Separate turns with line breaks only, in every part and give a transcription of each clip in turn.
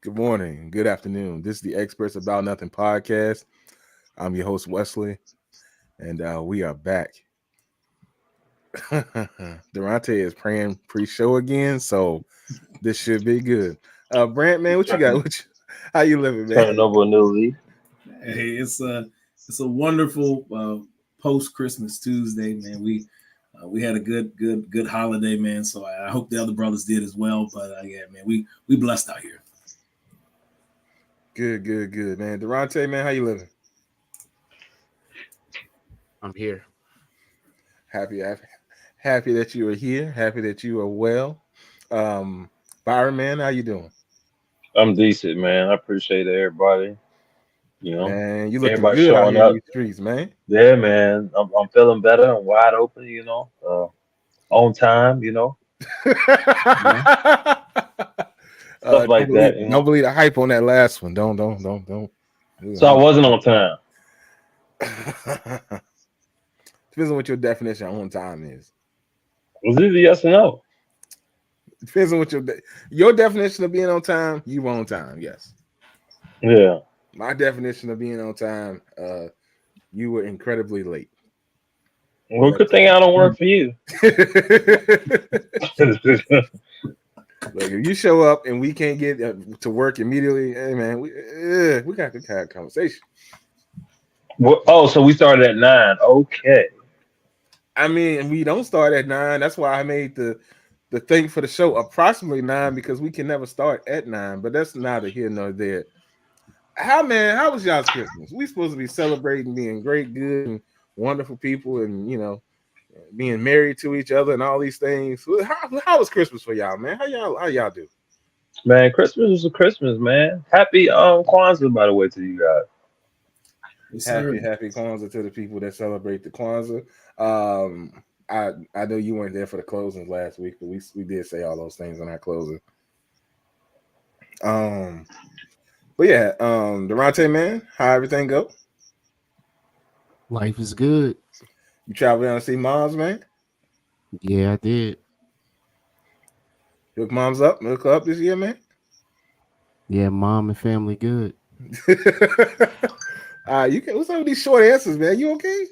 Good morning, good afternoon. This is the Experts About Nothing podcast. I'm your host, Wesley, and we are back. Durante is praying pre-show again, so this should be good. Brant, man, what you got? How you living, man?
Turning over a new leaf.
Hey, it's a wonderful post Christmas Tuesday, man. We had a good holiday, man. So I hope the other brothers did as well. But yeah, man, we blessed out here.
Good, man. Durante, man, how you living?
I'm here.
Happy that you are here. Happy that you are well. Byron, man, how you doing?
I'm decent, man. I appreciate everybody.
Man, you looking
Everybody
good out
showing
here in
up.
these streets, man.
Yeah, man. I'm feeling better. I'm wide open. On time. Stuff
Don't
like
believe,
that.
don't believe the hype on that last one. Don't.
So I wasn't on time.
Depends on what your definition of on time is.
Was it a yes or no?
Depends on what your definition of being on time. You were on time, yes.
Yeah.
My definition of being on time, you were incredibly late.
Well, good thing I don't work for you.
Look, if you show up and we can't get to work immediately, hey man, we got to have a conversation.
So we started at 9. Okay.
I mean, we don't start at 9. That's why I made the thing for the show approximately 9 because we can never start at 9. But that's neither here nor there. How was y'all's Christmas? We supposed to be celebrating being great, good, and wonderful people, and being married to each other and all these things. How was Christmas for y'all, man? How y'all do?
Man, Christmas was a Christmas, man. Happy Kwanzaa, by the way, to you guys.
Yes,
Happy Kwanzaa to the people that celebrate the Kwanzaa. I know you weren't there for the closings last week, but we did say all those things on our closing. But yeah, Durante, man, how everything go?
Life is good.
You travel down to see moms, man?
Yeah, I did.
Hook moms up, hook her up this year, man.
Yeah, mom and family good.
What's up with these short answers, man? You okay?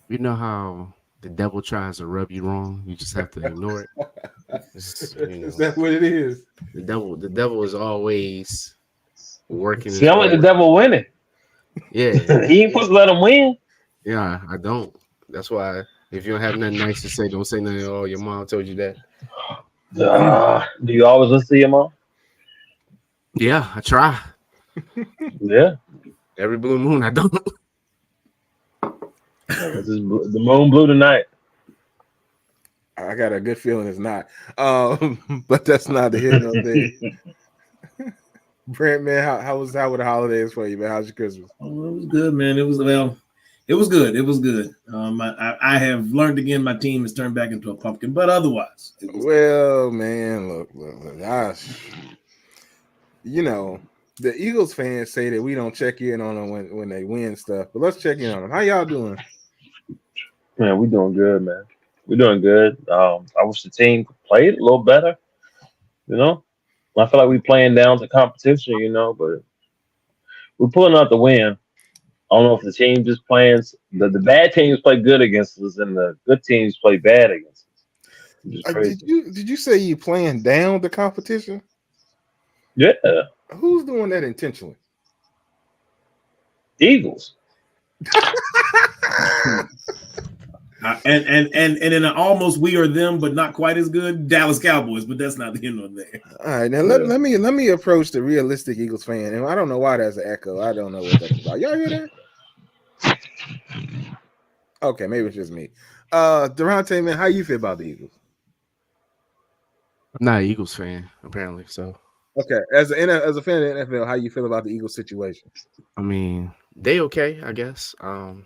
You know how the devil tries to rub you wrong? You just have to ignore it.
Is that what it is?
The devil is always working.
See, I'm like the devil winning.
Yeah.
He ain't supposed to let him win.
Yeah, I don't. That's why if you don't have nothing nice to say, don't say nothing. Oh, your mom told you that.
Do you always listen to your mom?
Yeah, I try.
Yeah.
Every blue moon, I don't.
The moon blew tonight.
I got a good feeling it's not. But that's not the here nor there. Brent, man, how were the holidays for you, man? How's your Christmas?
Oh, it was good, man. It was good. It was good. I have learned again. My team has turned back into a pumpkin, but otherwise, it was
good. Man, look, gosh, the Eagles fans say that we don't check in on them when they win stuff, but let's check in on them. How y'all doing?
Man, we doing good, man. We're doing good. I wish the team played a little better. I feel like we're playing down to competition, but we're pulling out the win. I don't know if the team just playing the bad teams play good against us and the good teams play bad against us.
Did you say you playing down the competition?
Yeah.
Who's doing that intentionally?
Eagles.
and in an almost we or them, but not quite as good, Dallas Cowboys, but that's not the end of there.
All right, now let me approach the realistic Eagles fan, and I don't know why that's an echo. I don't know what that's about. Y'all hear that? Okay, maybe it's just me. Durante, man, how you feel about the Eagles?
I'm not an Eagles fan, apparently. So
okay, as a fan of the NFL, how you feel about the Eagles situation?
I mean, they okay, I guess. They all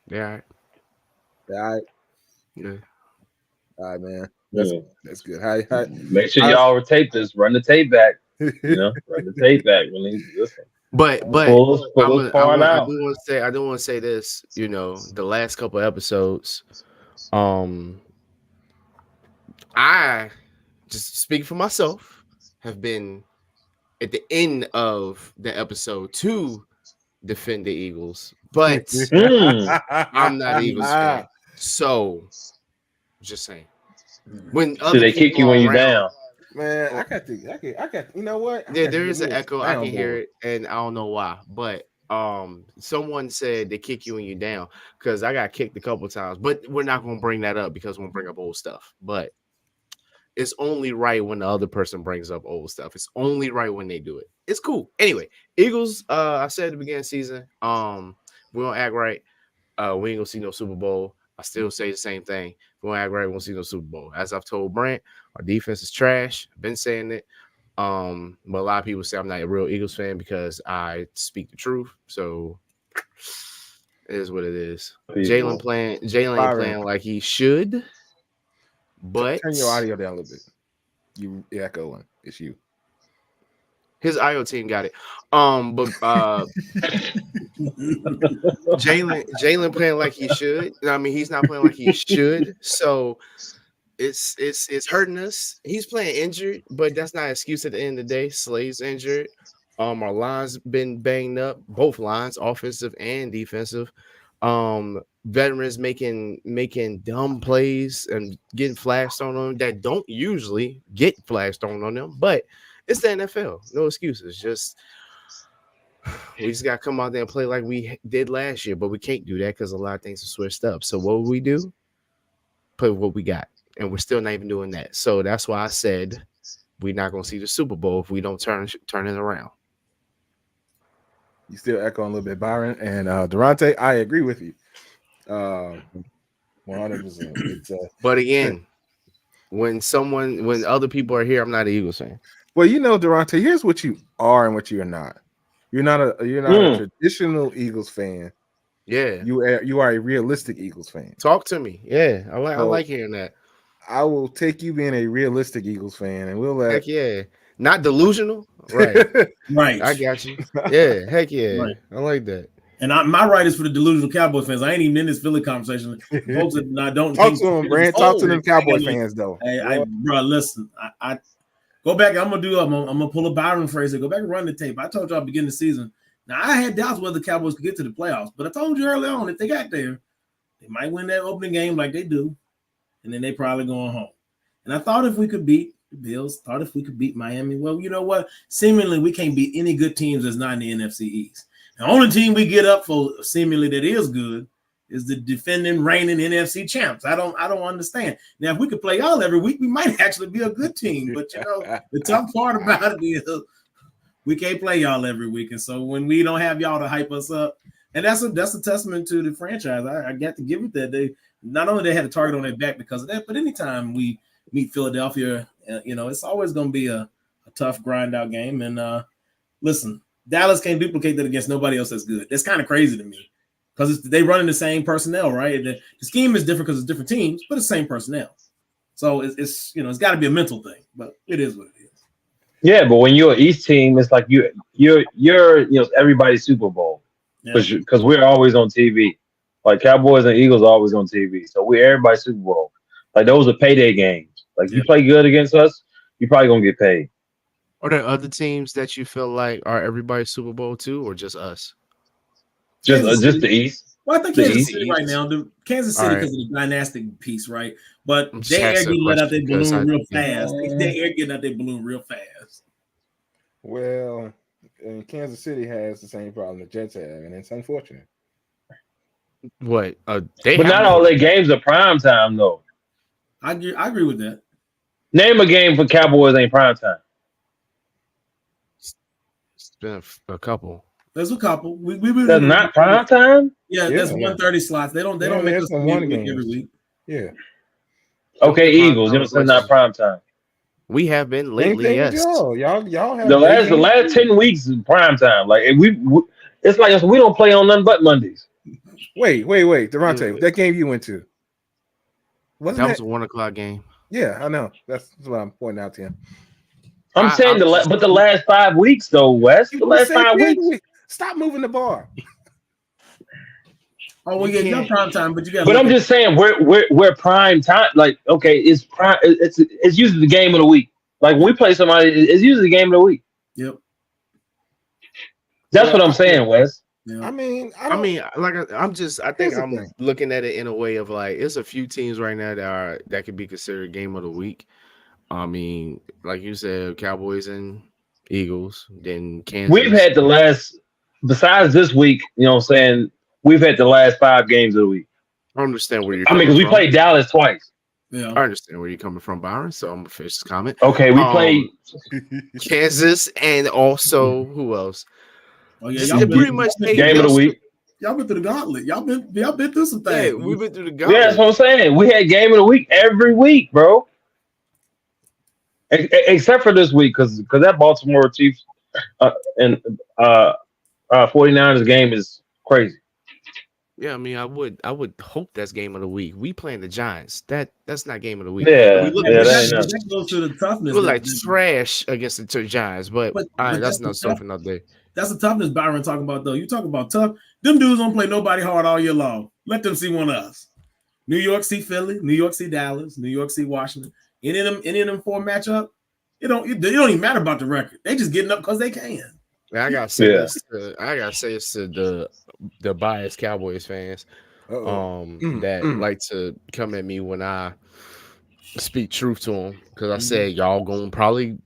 right.
All right.
Yeah.
All right, man. That's good. Hi.
Make sure y'all tape this. Run the tape back. Run the tape back when they listen.
But
I do
want to say this. The last couple episodes, I just speak for myself. have been at the end of the episode to defend the Eagles, but I'm not an Eagles fan. So, just saying. When
So
other
they kick
people
you
are
when you
around,
down.
Man, I got. You know what? I
yeah,
got to
there
give
is an
me a
echo. I can hear
soundboard.
it, and I don't know why. But someone said they kick you when you're down because I got kicked a couple times. But we're not gonna bring that up because we're gonna bring up old stuff. But it's only right when the other person brings up old stuff. It's only right when they do it. It's cool. Anyway, Eagles. I said at the beginning of the season, we don't act right. We ain't gonna see no Super Bowl. I still say the same thing. If we don't act right, we won't see no Super Bowl. As I've told Brent, our defense is trash. I've been saying it. But a lot of people say I'm not a real Eagles fan because I speak the truth. So it is what it is. Jalen ain't playing like he should. But
Turn your audio down a little bit. You echoing. It's you.
his IO team got it. But Jalen playing like he should. I mean, he's not playing like he should. So it's hurting us. He's playing injured, but that's not an excuse at the end of the day. Slade's injured. Our line's been banged up, both lines, offensive and defensive. Veterans making dumb plays and getting flags on them that don't usually get flags thrown on them, but it's the NFL. No excuses. Just we just gotta come out there and play like we did last year, but we can't do that because a lot of things are switched up. So what will we do? Play with what we got, and we're still not even doing that. So that's why I said we're not gonna see the Super Bowl if we don't turn it around.
You still echoing a little bit, Byron and Durante. I agree with you. 100%.
But again, when other people are here, I'm not an Eagles fan.
Well, you know, Durante, here's what you are and what you're not. You're not a traditional Eagles fan.
Yeah,
you are a realistic Eagles fan.
Talk to me. Yeah, I like hearing that.
I will take you being a realistic Eagles fan, and we'll let.
Heck yeah, not delusional. Right,
right.
I got you. Yeah, heck yeah,
right.
I like that.
And my right is for the delusional Cowboy fans. I ain't even in this Philly conversation. Folks that don't
talk to them, Brand. Talk to them Cowboy fans, though.
Hey, bro, listen. I go back. I'm gonna pull a Byron phrase. Go back and run the tape. I told y'all at the beginning of the season. Now I had doubts whether the Cowboys could get to the playoffs, but I told you early on if they got there, they might win that opening game like they do, and then they probably going home. And I thought if we could beat the Bills, thought if we could beat Miami, well, you know what? Seemingly we can't beat any good teams that's not in the NFC East. The only team we get up for seemingly that is good is the defending, reigning NFC champs. I don't understand. Now, if we could play y'all every week, we might actually be a good team. But you know, the tough part about it is we can't play y'all every week. And so when we don't have y'all to hype us up, and that's a testament to the franchise. I got to give it that. They not only they had a target on their back because of that, but anytime we meet Philadelphia, you know, it's always going to be a tough grind out game. And listen, Dallas can't duplicate that against nobody else that's good. That's kind of crazy to me because they running the same personnel, right? The scheme is different because it's different teams, but it's the same personnel. So it's you know, it's got to be a mental thing, but it is what it is.
Yeah, but when you're an East team, it's like you're you know everybody's Super Bowl because we're always on TV. Like Cowboys and Eagles are always on TV, so we're everybody's Super Bowl. Like those are payday games. Like you play good against us, you're probably gonna get paid.
Are there other teams that you feel like are everybody's Super Bowl too, or just us?
Just the East.
Well, I think Kansas City right now. Kansas City because of the dynastic piece, right? But they are getting let out their balloon real fast. They are getting out their balloon real fast.
Well, and Kansas City has the same problem the Jets have, and it's unfortunate.
What?
But not all their games are prime time, though.
I agree with that.
Name a game for Cowboys ain't prime time.
It's been a couple.
There's a couple.
That's not prime time.
Yeah, that's 1:30 slots. They don't make us
one game
every week.
Yeah.
Okay, Eagles. You know, so not prime time.
We have been lately. Yes.
Y'all have
the last 10 weeks is prime time. Like it's like we don't play on nothing but Mondays.
Wait, Durante, that game you went to?
That was a 1:00 game.
Yeah, I know. That's what I'm pointing out to him.
I'm saying the last 5 weeks though, Wes. The last 5 weeks.
Stop moving the bar.
Oh well, yeah, you're prime time, but you got.
But I'm just saying we're prime time. Like, okay, it's prime. It's usually the game of the week. Like when we play somebody, it's usually the game of the week.
Yep.
That's
Well,
what I'm saying, Wes.
Yeah.
I mean, I
I
don't.
mean, like I think
Here's the
I'm
thing.
looking at it in a way of like, it's a few teams right now that could be considered game of the week. I mean, like you said, Cowboys and Eagles, then
We've
Kansas.
had the last, besides this week, you know what I'm saying? We've had the last 5 games of the week.
I understand where you're
I mean,
coming
because we
from.
played Dallas twice.
Yeah.
I understand where you're coming from, Byron. So I'm gonna finish this comment.
Okay, we played
Kansas and also who else?
Oh yeah,
Just
y'all been
pretty
y'all
much
been
hey,
through
game
the
of the
y'all
week.
y'all been through the gauntlet. Y'all been through some
yeah,
things.
we've been through the
Yeah, that's
gauntlet.
what I'm saying. We had game of the week every week, bro. Except for this week, because that Baltimore Chiefs and 49ers game is crazy.
Yeah, I mean, I would hope that's game of the week. We playing the Giants. That's not game of the week. And we
Yeah,
look
Yeah,
yeah,
but
that
that
ain't
but
nothing.
that goes to the
we
toughness
look like trash against the Giants, but all right,
but
that's
that's the
another story for another day.
that's the toughness Byron talking about though. You talk about tough. Them dudes don't play nobody hard all year long. Let them see one of us. New York see Philly, New York see Dallas, New York see Washington. Any of them four matchup, it don't even matter about the record. They just getting up because they can.
And I gotta say
Yeah,
this. I gotta say this to the biased Cowboys fans,
Uh-oh.
that like to come at me when I speak truth to them because I
Mhm.
said y'all gonna probably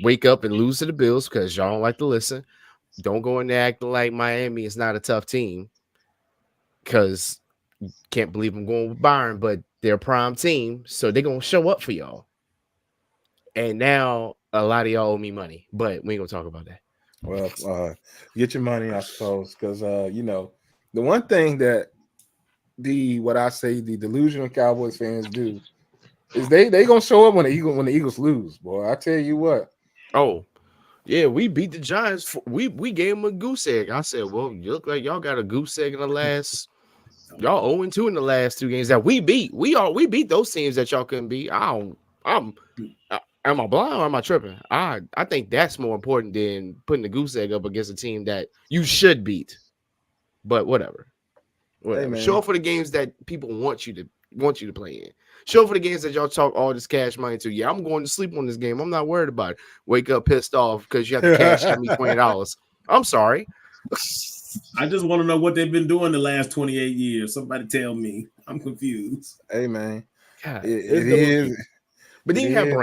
wake up and lose to the Bills because y'all don't like to listen. Don't go in there acting like Miami is not a tough team because can't believe I'm going with Byron, but they're a prime team, so they're gonna show up for y'all. And now a lot of y'all owe me money, but we ain't gonna talk about that.
Well, get your money, I suppose, because the one thing that what I say the delusional Cowboys fans do is they gonna show up when the Eagles lose, boy. I tell you what.
Oh, yeah, we beat the Giants. We gave them a goose egg. I said, well, you look like y'all got a goose egg in the last. Y'all 0-2 in the last 2 games that we beat. We beat those teams that y'all couldn't beat. I don't. Am I blind or am I tripping? I think that's more important than putting the goose egg up against a team that you should beat. But whatever.
Hey
Whatever. Show
man,
up for the games that people want you to play in. Show up for the games that y'all talk all this cash money to. Yeah, I'm going to sleep on this game. I'm not worried about it. Wake up pissed off because you have to cash out me $20. I'm sorry.
I just want to know what they've been doing the last 28 years. Somebody tell me. I'm confused.
hey man,
God,
it
it's the
is
but then
it
you have
is.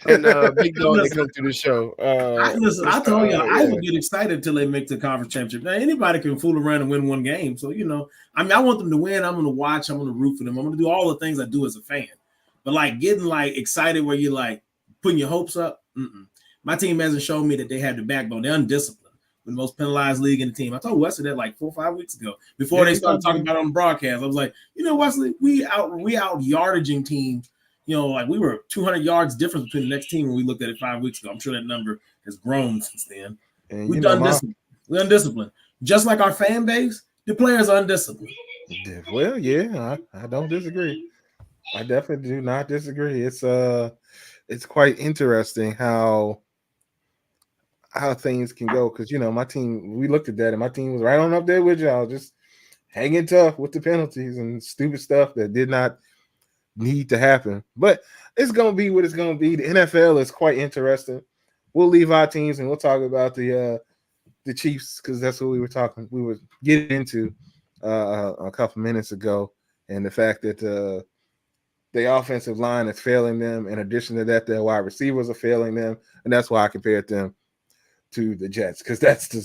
Brand and Big Dog that
Listen,
come through the show.
I told you I
Yeah.
would get excited until they make the conference championship. Now anybody can fool around and win one game. So I mean, I want them to win. I'm going to watch. I'm going to root for them. I'm going to do all the things I do as a fan. But like getting like excited where you're like putting your hopes up. My team hasn't shown me that they have the backbone. They're undisciplined. The most penalized league in the team. I told Wesley that like 4 or 5 weeks ago before
Yeah,
they
you
started
told
talking
me.
about it on the broadcast. I was like, Wesley, we out yardaging teams. Like we were 200 yards difference between the next team when we looked at it 5 weeks ago. I'm sure that number has grown since then.
And
We've done discipline. We're undisciplined. Just like our fan base, the players are undisciplined.
well, yeah, I don't disagree. I definitely do not disagree. It's quite interesting how things can go because my team we looked at that and my team was right on up there with y'all, just hanging tough with the penalties and stupid stuff that did not need to happen. But it's gonna be what it's gonna be. The NFL is quite interesting. We'll leave our teams and we'll talk about the Chiefs because that's what we were getting into a couple minutes ago, and the fact that the offensive line is failing them. In addition to that, their wide receivers are failing them, and that's why I compared them to the Jets because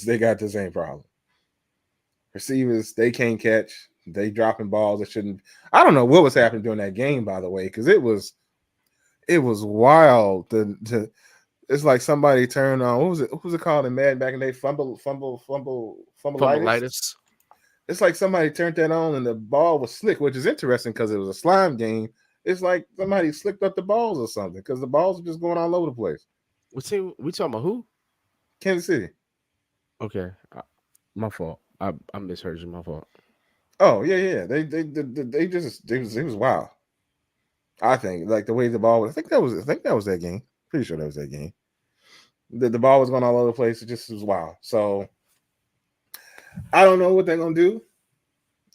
they got the same problem. Receivers, they can't catch. They dropping balls that shouldn't. I don't know what was happening during that game, by the way, because it was wild. It's like somebody turned on what was it called in Madden back in the day? Fumbleitis.
Fumbleitis.
It's like somebody turned that on and the ball was slick, which is interesting because it was a slime game. It's like somebody slicked up the balls or something because the balls are just going all over the place.
We talking about who?
Kansas City.
Okay, my fault. I misheard you. My fault.
Oh yeah. They just it was wild. I think like the way the ball was. I think that was that game. Pretty sure that was that game. The ball was going all over the place. It just was wild. So I don't know what they're gonna do.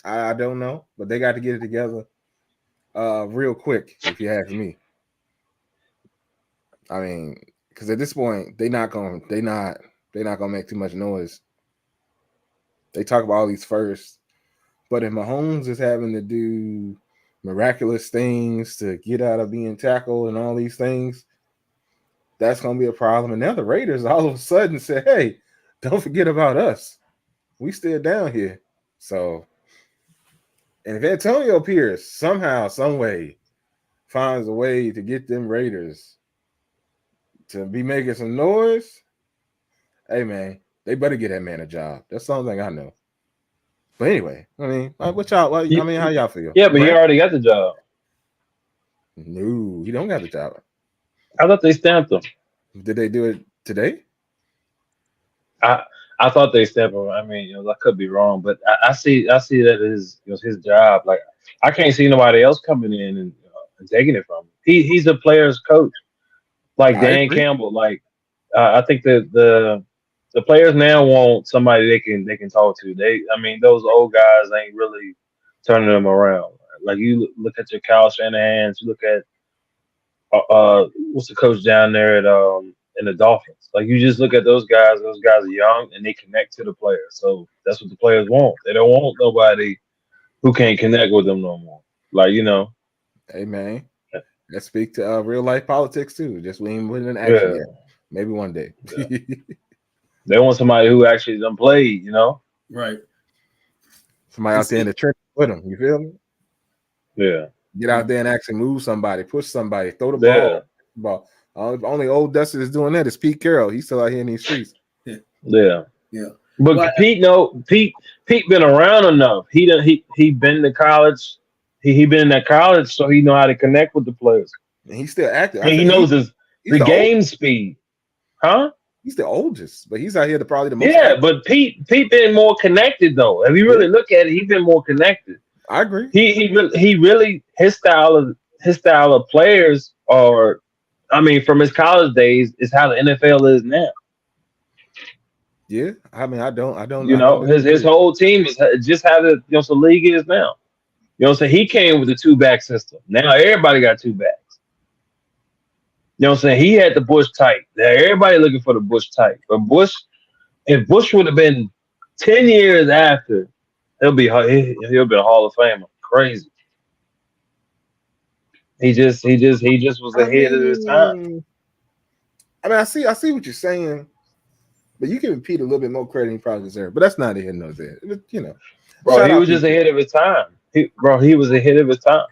I don't know, but they got to get it together real quick. If you ask me, I mean, because at this point they're not gonna make too much noise. They talk about all these firsts, but if Mahomes is having to do miraculous things to get out of being tackled and all these things, that's gonna be a problem. And now the Raiders all of a sudden say, "Hey, don't forget about us. We still down here." So, and if Antonio Pierce somehow, some way finds a way to get them Raiders to be making some noise, hey man, they better get that man a job. That's the only thing I know. But anyway, I mean, what y'all? I mean, how y'all feel?
Yeah, but he
Brent?
already got the job.
No, he don't got the job.
I thought they stamped him.
Did they do it today?
I thought they stamped him. I mean, I could be wrong, but I see that as his job. Like I can't see nobody else coming in and taking it from him. He's a player's coach, like
I
Dan
agree.
Campbell. Like I think that the players now want somebody they can talk to. I mean, those old guys ain't really turning them around. Like you look at your Kyle Shanahan's, you look at what's the coach down there at in the Dolphins. Like you just look at those guys. Those guys are young and they connect to the players. So that's what the players want. They don't want nobody who can't connect with them no more. Like
Hey man, let's speak to real life politics too. Just we ain't put it in action
yeah,
yet. Maybe one day.
yeah. They want somebody who actually done played.
Right.
Somebody out there in the trench with them. You feel me?
Yeah,
Get out there and actually move somebody, push somebody, throw the
yeah,
ball. Only old Dusty is doing that is Pete Carroll. He's still out here in these streets.
yeah.
Yeah.
But
Well,
Pete been around enough. He been to college. He been in that college, so he know how to connect with the players.
And he's still active.
And he knows the game speed, huh?
He's the oldest, but he's out here probably the most
Yeah,
active.
but Pete been more connected though. If you really look at it, he been more connected.
I agree.
He really his style of players are, I mean, from his college days is how the NFL is now.
Yeah, I mean, I don't
His
disagree.
whole team is just how the league is now. So he came with the 2-back system. Now everybody got 2 backs. He had the Bush tight. Now everybody looking for the Bush tight. But if Bush would have been 10 years after, he'll be a Hall of Famer. Crazy. He just was ahead of his time.
I mean, I see what you're saying, but you give Pete a little bit more credit than he probably deserves. But that's not here nor there.
Bro, he was just ahead of his time. He was ahead of his time.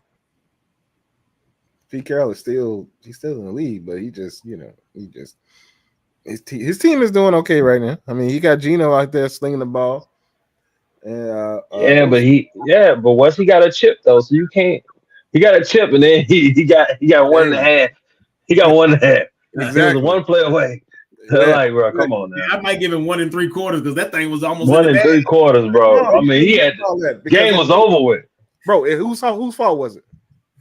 Pete Carroll is still in the league, but his team is doing okay right now. I mean, he got Geno out there slinging the ball. And
but once he got a chip though, so you can't. He got a chip, and then he got 1.5. He got 1.5.
Exactly.
He was 1 play away. Like, bro, come on now.
Yeah, I might give him 1 3/4 because that thing was almost
1 3/4, bro. I mean, he had game was over with,
bro. Whose fault was it?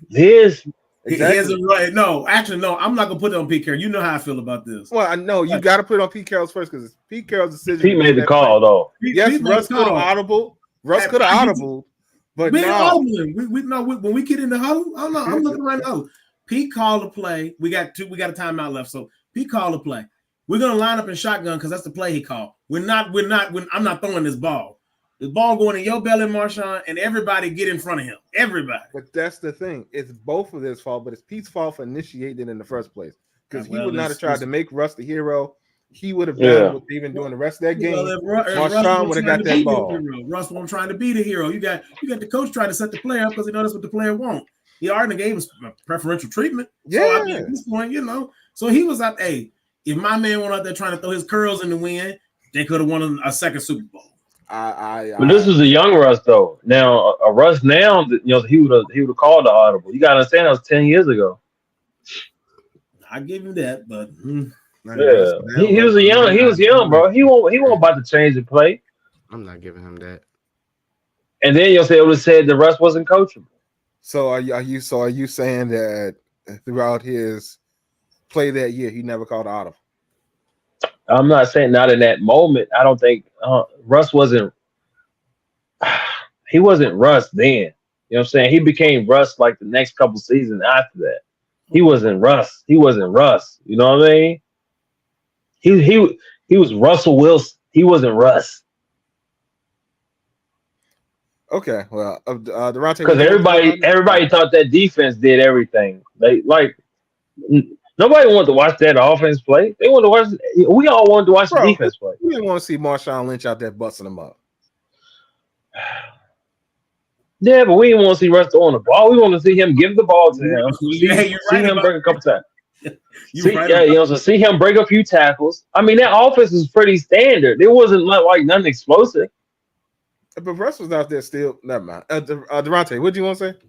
His.
Exactly. No, actually, no. I'm not gonna put it on Pete Carroll. You know how I feel about this.
Well, I know you got to put it on Pete Carroll's first because it's Pete Carroll's decision.
He made the call though.
Yes, Russ could have audible. Russ could have audible, but no.
When we get in the huddle, I'm looking right now. Pete called the play. We got a timeout left, so Pete called the play. We're gonna line up in shotgun because that's the play he called. I'm not throwing this ball. The ball going in your belly, Marshawn, and everybody get in front of him. Everybody.
But that's the thing. It's both of their fault, but it's Pete's fault for initiating it in the first place. Because he would not have tried to make Russ the hero. He would have done what they've been doing the rest of that game. Marshawn would have got that ball.
Russ wasn't trying to be the hero. You got the coach trying to set the player up because he knows that's what the player wants. He already gave him preferential treatment.
Yeah.
So I mean, at this point, so he was out. Hey, if my man went out there trying to throw his curls in the wind, they could have won a second Super Bowl.
But this was a young Russ though. Now a Russ now, he would have called the audible. You gotta understand that was 10 years ago.
I give him that, but
he was young, bro. He won't about to change the play.
I'm not giving him that.
And then you'll say it would have said the Russ wasn't coachable.
So are you saying that throughout his play that year he never called audible?
I'm not saying not in that moment. I don't think Russ wasn't. He wasn't Russ then. You know what I'm saying? He became Russ like the next couple seasons after that. He wasn't Russ. He wasn't Russ. You know what I mean? He was Russell Wilson. He wasn't Russ.
Okay, well, Durante,
Because
what you want to say about
everybody thought that defense did everything. They like nobody wanted to watch that offense play. They wanted to watch. We all wanted to watch the
bro?
defense play.
We didn't want to see Marshawn Lynch out there busting them up.
Yeah, but we didn't want to see Russ throwing the ball. We want to see him give the ball to him.
Yeah, you're
See
right
him
about
break a couple times.
you
See,
right
yeah,
about
you know, so see him break a few tackles. I mean, that offense is pretty standard. It wasn't like nothing explosive.
But Russ was out there still. Never mind. Durante, what do you want to say?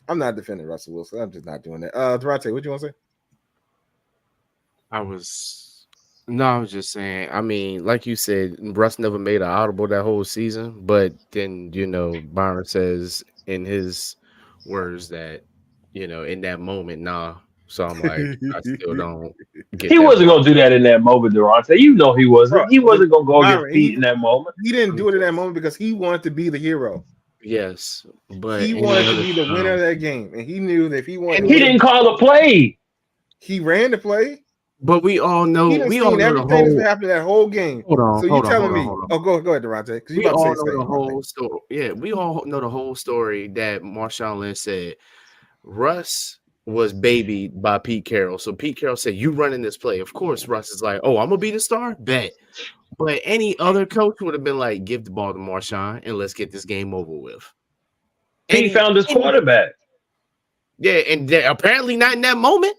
I'm not defending Russell Wilson. I'm just not doing that. Durante, what do you want to say?
I was just saying. I mean, like you said, Russ never made an audible that whole season. But then Byron says in his words that in that moment, nah. So I'm like, I still don't get
He
that.
wasn't gonna do that in that moment, Durante. You know he wasn't.
Bro,
He wasn't gonna go
Byron,
get beat in that moment.
He didn't do it in that moment because he wanted to be the hero.
Yes, but
He wanted to be the winner of that game, and he knew that if he wanted,
He didn't call the play.
He ran the play.
But we all know.
He done
We all
seen
know
everything
the whole.
that's happened that whole game.
Hold on.
So you telling me?
Hold on.
Oh, go ahead, Durante. Because you
We
about to
all
say
know the
something.
whole story. Yeah, we all know the whole story that Marshawn Lynch said. Russ was babied by Pete Carroll. So Pete Carroll said, "You running this play." Of course, Russ is like, "Oh, I'm gonna be the star." Bet. But any other coach would have been like, "Give the ball to Marshawn and let's get this game over with."
He found his quarterback.
Yeah, and apparently not in that moment.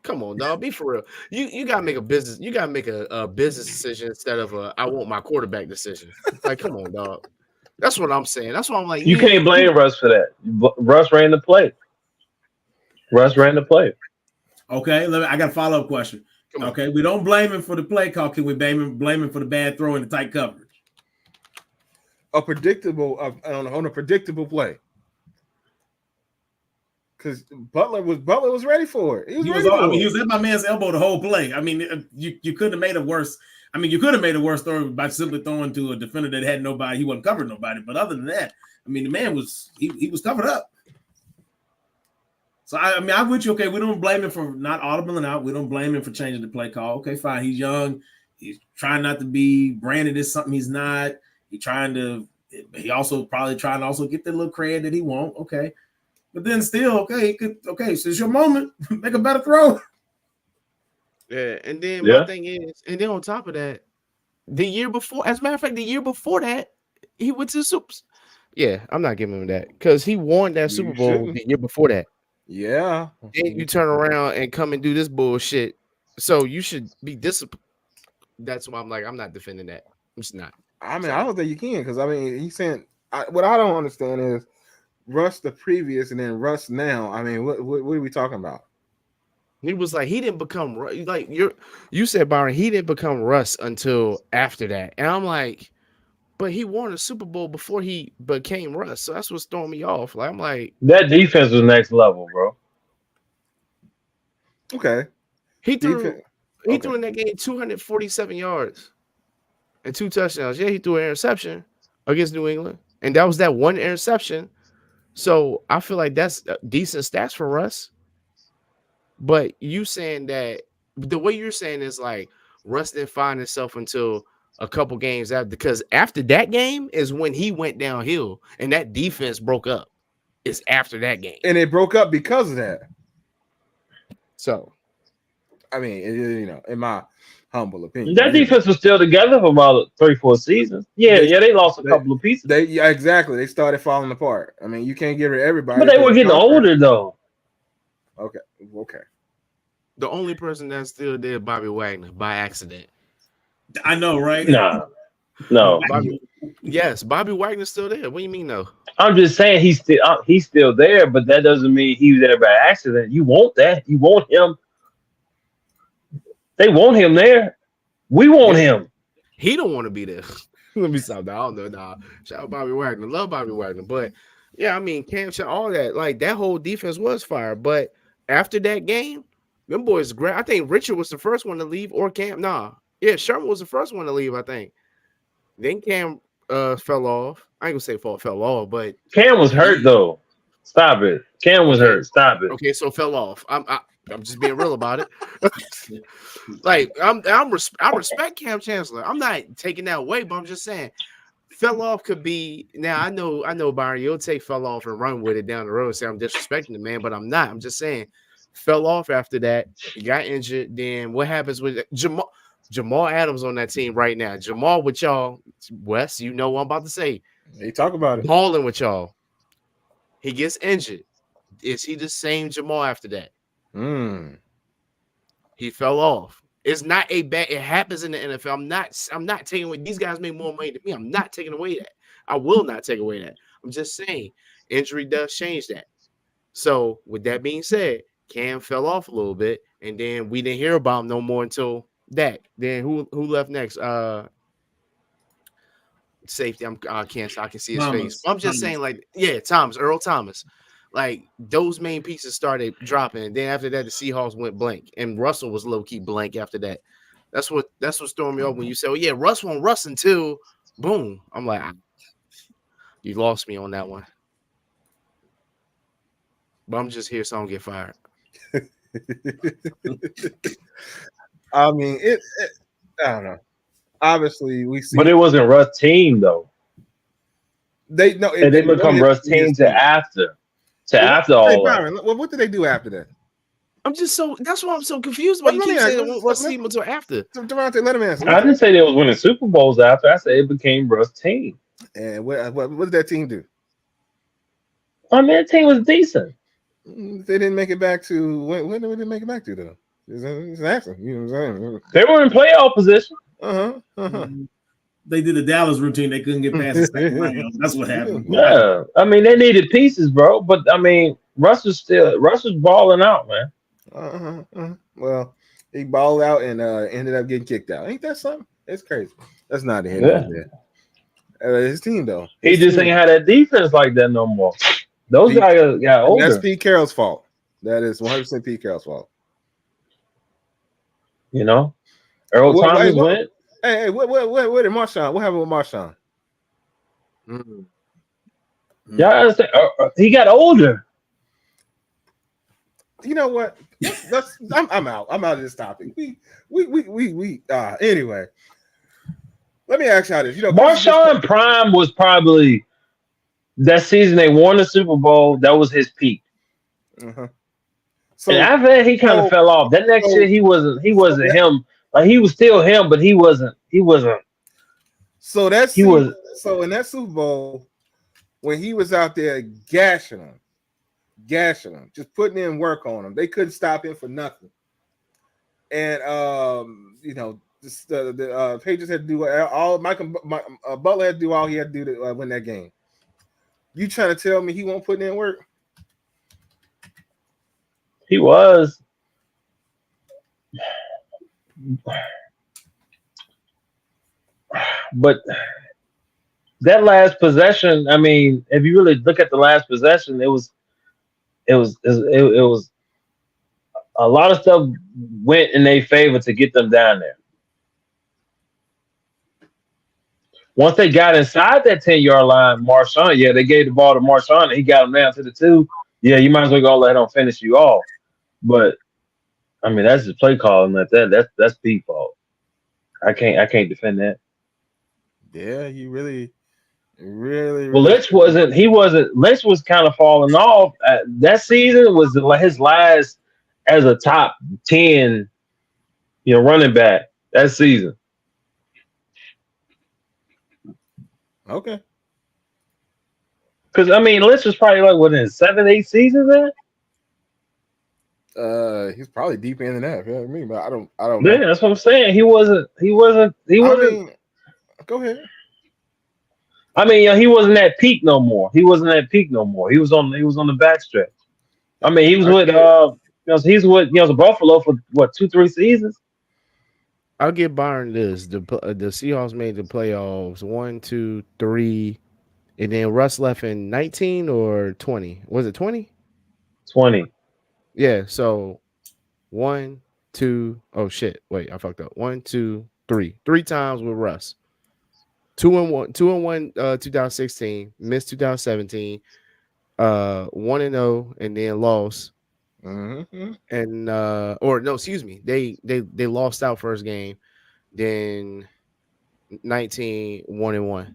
Come on, dog. Be for real. You gotta make a business. You gotta make a business decision instead of a I want my quarterback decision. Like, come on, dog. That's what I'm saying. That's why I'm like,
You can't blame Russ for that. Russ ran the play.
Okay, I got a follow-up question. Okay, we don't blame him for the play call. Can we blame him for the bad throw and the tight coverage?
On a predictable play. Because Butler was ready for it. He
was at my man's elbow the whole play. I mean, you couldn't have made it worse. I mean, you could have made it worse by simply throwing to a defender that had nobody. He wasn't covering nobody. But other than that, I mean, the man was covered up. So I'm with you. Okay, we don't blame him for not audibling out. We don't blame him for changing the play call. Okay, fine. He's young. He's trying not to be branded as something he's not. He also probably trying to also get the little cred that he won't. Okay. But then still, so it's your moment. Make a better throw.
Yeah, and then my thing is, and then on top of that, the year before, as a matter of fact, the year before that, he went to the Supers. Yeah, I'm not giving him that because he won that Super Bowl the year before that.
Yeah.
Then you turn around and come and do this bullshit. So you should be disciplined. That's why I'm like, I'm not defending that. I'm just not.
I mean, I don't think you can because I mean, he's saying what I don't understand is Russ the previous and then Russ now. I mean, what are we talking about?
He was like, he didn't become like you said, Byron, he didn't become Russ until after that. And I'm like, but he won a Super Bowl before he became Russ. So that's what's throwing me off. Like, I'm like,
that defense was next level, bro.
Okay.
He threw in that game 247 yards and 2 touchdowns. Yeah, he threw an interception against New England. And that was that one interception. So I feel like that's decent stats for Russ. But you saying that the way you're saying is like Russ didn't find himself until a couple games after, because after that game is when he went downhill and that defense broke up. It's after that game.
And it broke up because of that.
So,
I mean, in my humble opinion,
that defense was still together for about 3-4 seasons. Yeah, they lost a couple of pieces.
Exactly. They started falling apart. I mean, you can't get rid of everybody.
But they were getting older, though.
Okay.
The only person that's still there is Bobby Wagner by accident.
I know, right?
No.
Yes, Bobby Wagner's still there. What do you mean, no?
I'm just saying he's still there, but that doesn't mean he was there by accident. You want that. You want him. They want him there. We want him.
He don't want to be there. Let me stop that. I don't know. Nah. Shout out Bobby Wagner. Love Bobby Wagner. But yeah, I mean, Cam, all that. Like that whole defense was fire. But after that game, them boys great. I think Richard was the first one to leave, or Cam. Nah. Yeah, Sherman was the first one to leave, I think. Then Cam fell off. I ain't gonna say fell off, but
Cam was hurt though. Stop it. Cam was
Okay.
hurt. Stop it.
Okay, so fell off. I'm just being real about it. Like I respect Cam Chancellor. I'm not taking that away, but I'm just saying fell off could be now. I know Byron, you'll take fell off and run with it down the road and say I'm disrespecting the man, but I'm not. I'm just saying fell off after that. He got injured. Then what happens with Jamal? Jamal Adams on that team right now. Jamal with y'all, Wes, you know what I'm about to say.
They talk about it.
Balling with y'all. He gets injured. Is he the same Jamal after that? He fell off. It's not a bad. It happens in the NFL. I'm not taking away. These guys make more money than me. I'm not taking away that. I will not take away that. I'm just saying injury does change that. So with that being said, Cam fell off a little bit, and then we didn't hear about him no more until that. Then who left next? Safety. I can see his face. I'm just saying, like, yeah, Earl Thomas. Like those main pieces started dropping, and then after that, the Seahawks went blank, and Russell was low key blank after that. That's what threw me off when you said, "Oh yeah, Russ won't Russ until boom." I'm like, you lost me on that one. But I'm just here so I don't get fired.
I mean, I don't know. Obviously, we see,
but it wasn't Russ' team though.
They no,
It didn't become Russ' team after all
Byron, what did they do after that?
I'm just so that's why I'm so confused. Why you keep saying Russ' team until after?
Devontae, let him answer.
I didn't say they was winning Super Bowls after. I said it became Russ' team.
And what did that team do?
I mean, that team was decent.
They didn't make it back to when did they make it back to though? It's an answer. You know what I'm saying?
They were in playoff position.
They did the Dallas routine. They couldn't get past the second round. That's what happened.
Yeah, I mean they needed pieces, bro. But I mean, Russ was balling out, man.
Well, he balled out and ended up getting kicked out. Ain't that something? It's crazy. That's not the head. His team though.
He just ain't had that defense like that no more. Those guys got older.
That's Pete Carroll's fault. That is 100% Pete Carroll's fault.
You know, Earl Thomas went.
Hey, what did Marshawn? What happened with Marshawn?
Yeah, understand. He got older.
You know what? I'm out. I'm out of this topic. We anyway. Let me ask y'all this. You know,
Marshawn Prime was probably that season they won the Super Bowl. That was his peak. So, and after that, he kind of fell off. That next year, he wasn't him. Like he was still him, but he wasn't.
So so in that Super Bowl, when he was out there gashing them, just putting in work on them, they couldn't stop him for nothing. And you know, the Patriots had to do all. Butler had to do all he had to do to win that game. You trying to tell me he won't put in work?
He was. But that last possession, I mean, if you really look at the last possession, it was a lot of stuff went in their favor to get them down there. Once they got inside that 10-yard line, Marshawn, they gave the ball to Marshawn and he got him down to the 2. Yeah, you might as well go let him finish you off. But I mean, that's just play calling like that. That's Pete's fault. I can't defend that.
Yeah, he really.
Well, Lynch wasn't. Lynch was kind of falling off. That season was his last as a top 10, running back that season.
Okay.
Because I mean, Lynch was probably like within 7-8 seasons then.
He's probably deep in that. You know what I mean? But I don't know.
Yeah, that's what I'm saying. He wasn't.
Go ahead.
I mean, he wasn't at peak no more. He was on the backstretch. I mean, he was with Buffalo for what 2-3 seasons.
I'll give Byron this. The Seahawks made the playoffs 1, 2, 3, and then Russ left in 19 or 20. Was it 20?
20.
Yeah. So 1, 2. Oh shit! Wait, I fucked up. 1, 2, 3. 3 times with Russ. 2-1. 2016. Missed 2017. 1-0 and then lost.
Mm-hmm.
And or no, excuse me, they lost out first game, then 19 1-1.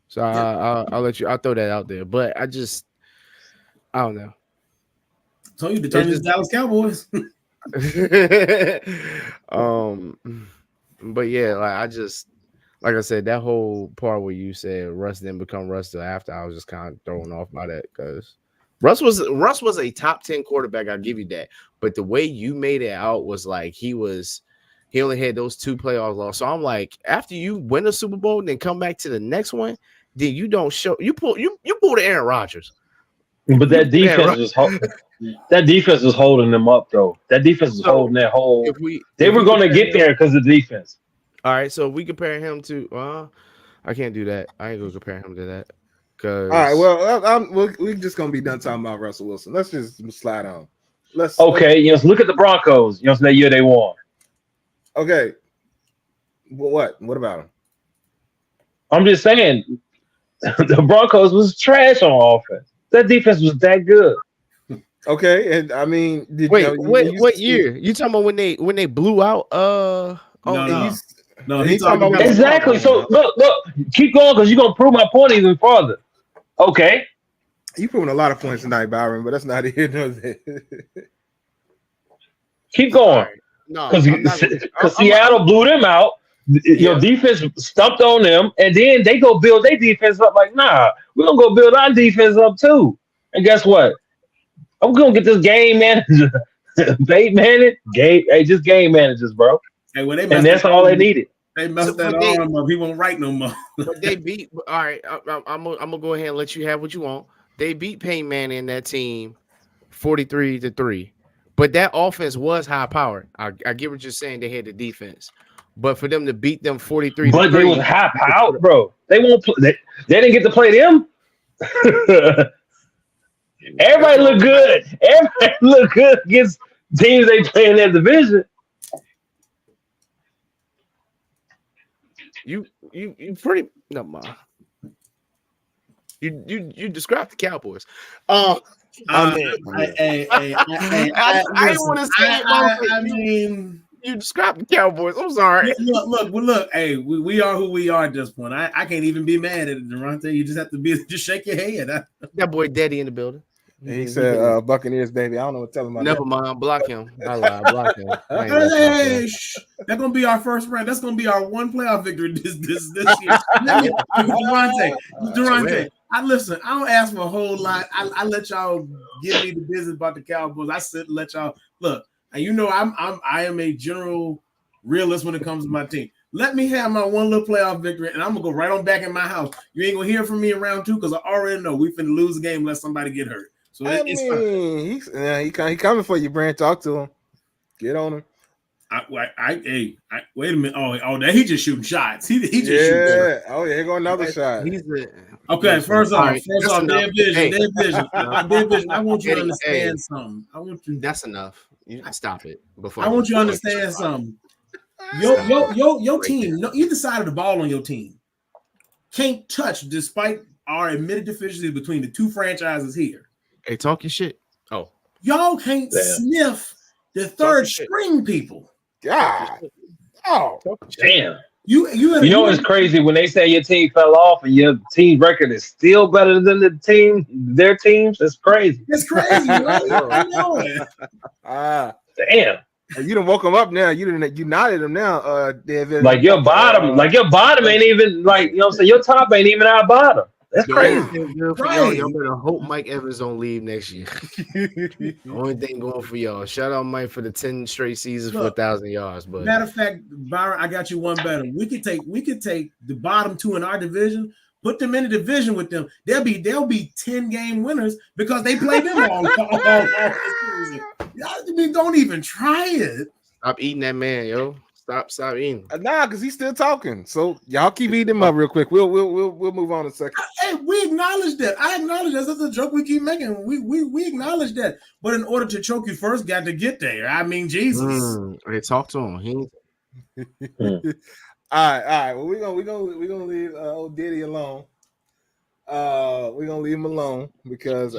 So I'll let you. I'll throw that out there, but I don't know.
So you determine
just-
Dallas Cowboys.
But yeah, like I said, that whole part where you said Russ didn't become Russ till after, I was just kind of thrown off by that because Russ was a top 10 quarterback. I'll give you that. But the way you made it out was like he only had those 2 playoff losses. So I'm like, after you win a Super Bowl and then come back to the next one, then you don't show you pull the Aaron Rodgers.
But that defense was holding them up though. That defense was holding that whole. They were going to get there because of the defense.
All right, so if we compare him to, I can't do that. I ain't gonna compare him to that. Cause
all right, well, we're just gonna be done talking about Russell Wilson. Let's just slide on. Let's
look at the Broncos. That year they won.
Okay, what about him?
I'm just saying, the Broncos was trash on offense. That defense was that good.
Okay, and I mean,
what year? You talking about when they blew out?
No, he's talking about
exactly. So look, keep going because you're gonna prove my point even farther. Okay,
you proving a lot of points tonight, Byron, but that's not here nor there.
Keep going.
No,
because Seattle blew them out. Your defense stumped on them, and then they go build their defense up. Like, nah, we're gonna go build our defense up too. And guess what? I'm gonna get this game manager, just game managers, bro.
Hey,
and that's all they needed.
They messed that arm up. He won't write no more.
But they beat. All right, I'm gonna go ahead and let you have what you want. They beat Peyton Manning and that team 43-3. But that offense was high powered. I get what you're saying. They had the defense, but for them to beat them 43,
but they was high powered, bro. They won't. They didn't get to play them. Everybody look good. Everybody look good against teams they play in that division.
You pretty no ma. You described the Cowboys. I want to say it. I mean, you described the Cowboys. I'm sorry.
Look. Hey, we are who we are at this point. I can't even be mad at it, Durante. You just have to just shake your head.
That boy Daddy in the building.
He said, "Buccaneers, baby." I don't know what to tell him.
Never mind. Block him. I lied. Block him.
Hey, that's gonna be our first round. That's gonna be our one playoff victory this year. Durante. I listen. I don't ask for a whole lot. I let y'all give me the business about the Cowboys. I said let y'all look. And you know I am a general realist when it comes to my team. Let me have my one little playoff victory, and I'm gonna go right on back in my house. You ain't gonna hear from me in round 2 because I already know we finna lose the game unless somebody get hurt. So it's fine.
He coming for you, Brand. Talk to him. Get on him.
Wait a minute. Oh, that he just shooting shots. He just shooting.
Oh, yeah, here go another shot.
Okay, first off, their vision. I want you to understand something.
That's enough. You can stop it before.
I want you to understand something. Your team, either side of the ball on your team can't touch, despite our admitted deficiencies between the two franchises here.
Hey, talk your shit. Oh,
y'all can't sniff the third string people.
God. Oh,
damn.
You
know it's crazy when they say your team fell off and your team record is still better than their teams. It's crazy.
It's crazy, right? I know it.
Damn.
You done woke them up now. You united them now, David.
Like your bottom ain't even like, you know what I'm saying? Your top ain't even our bottom. That's crazy.
Y'all better hope Mike Evans don't leave next year. Only thing going for y'all. Shout out Mike for the 10 straight seasons for 1,000 yards. But
matter of fact, Byron, I got you one better. We could take the bottom 2 in our division, put them in the division with them. They'll be 10-game winners because they play them all season. Y'all don't even try it.
Stop eating that man, yo. Stop eating.
Nah, because he's still talking. So y'all keep eating him up real quick. We'll move on in a second.
Hey, we acknowledge that. I acknowledge that. That's a joke we keep making. We acknowledge that. But in order to choke you first, got to get there. I mean, Jesus.
Hey, talk to him.
All right. Well, we're gonna leave old Diddy alone. We're gonna leave him alone because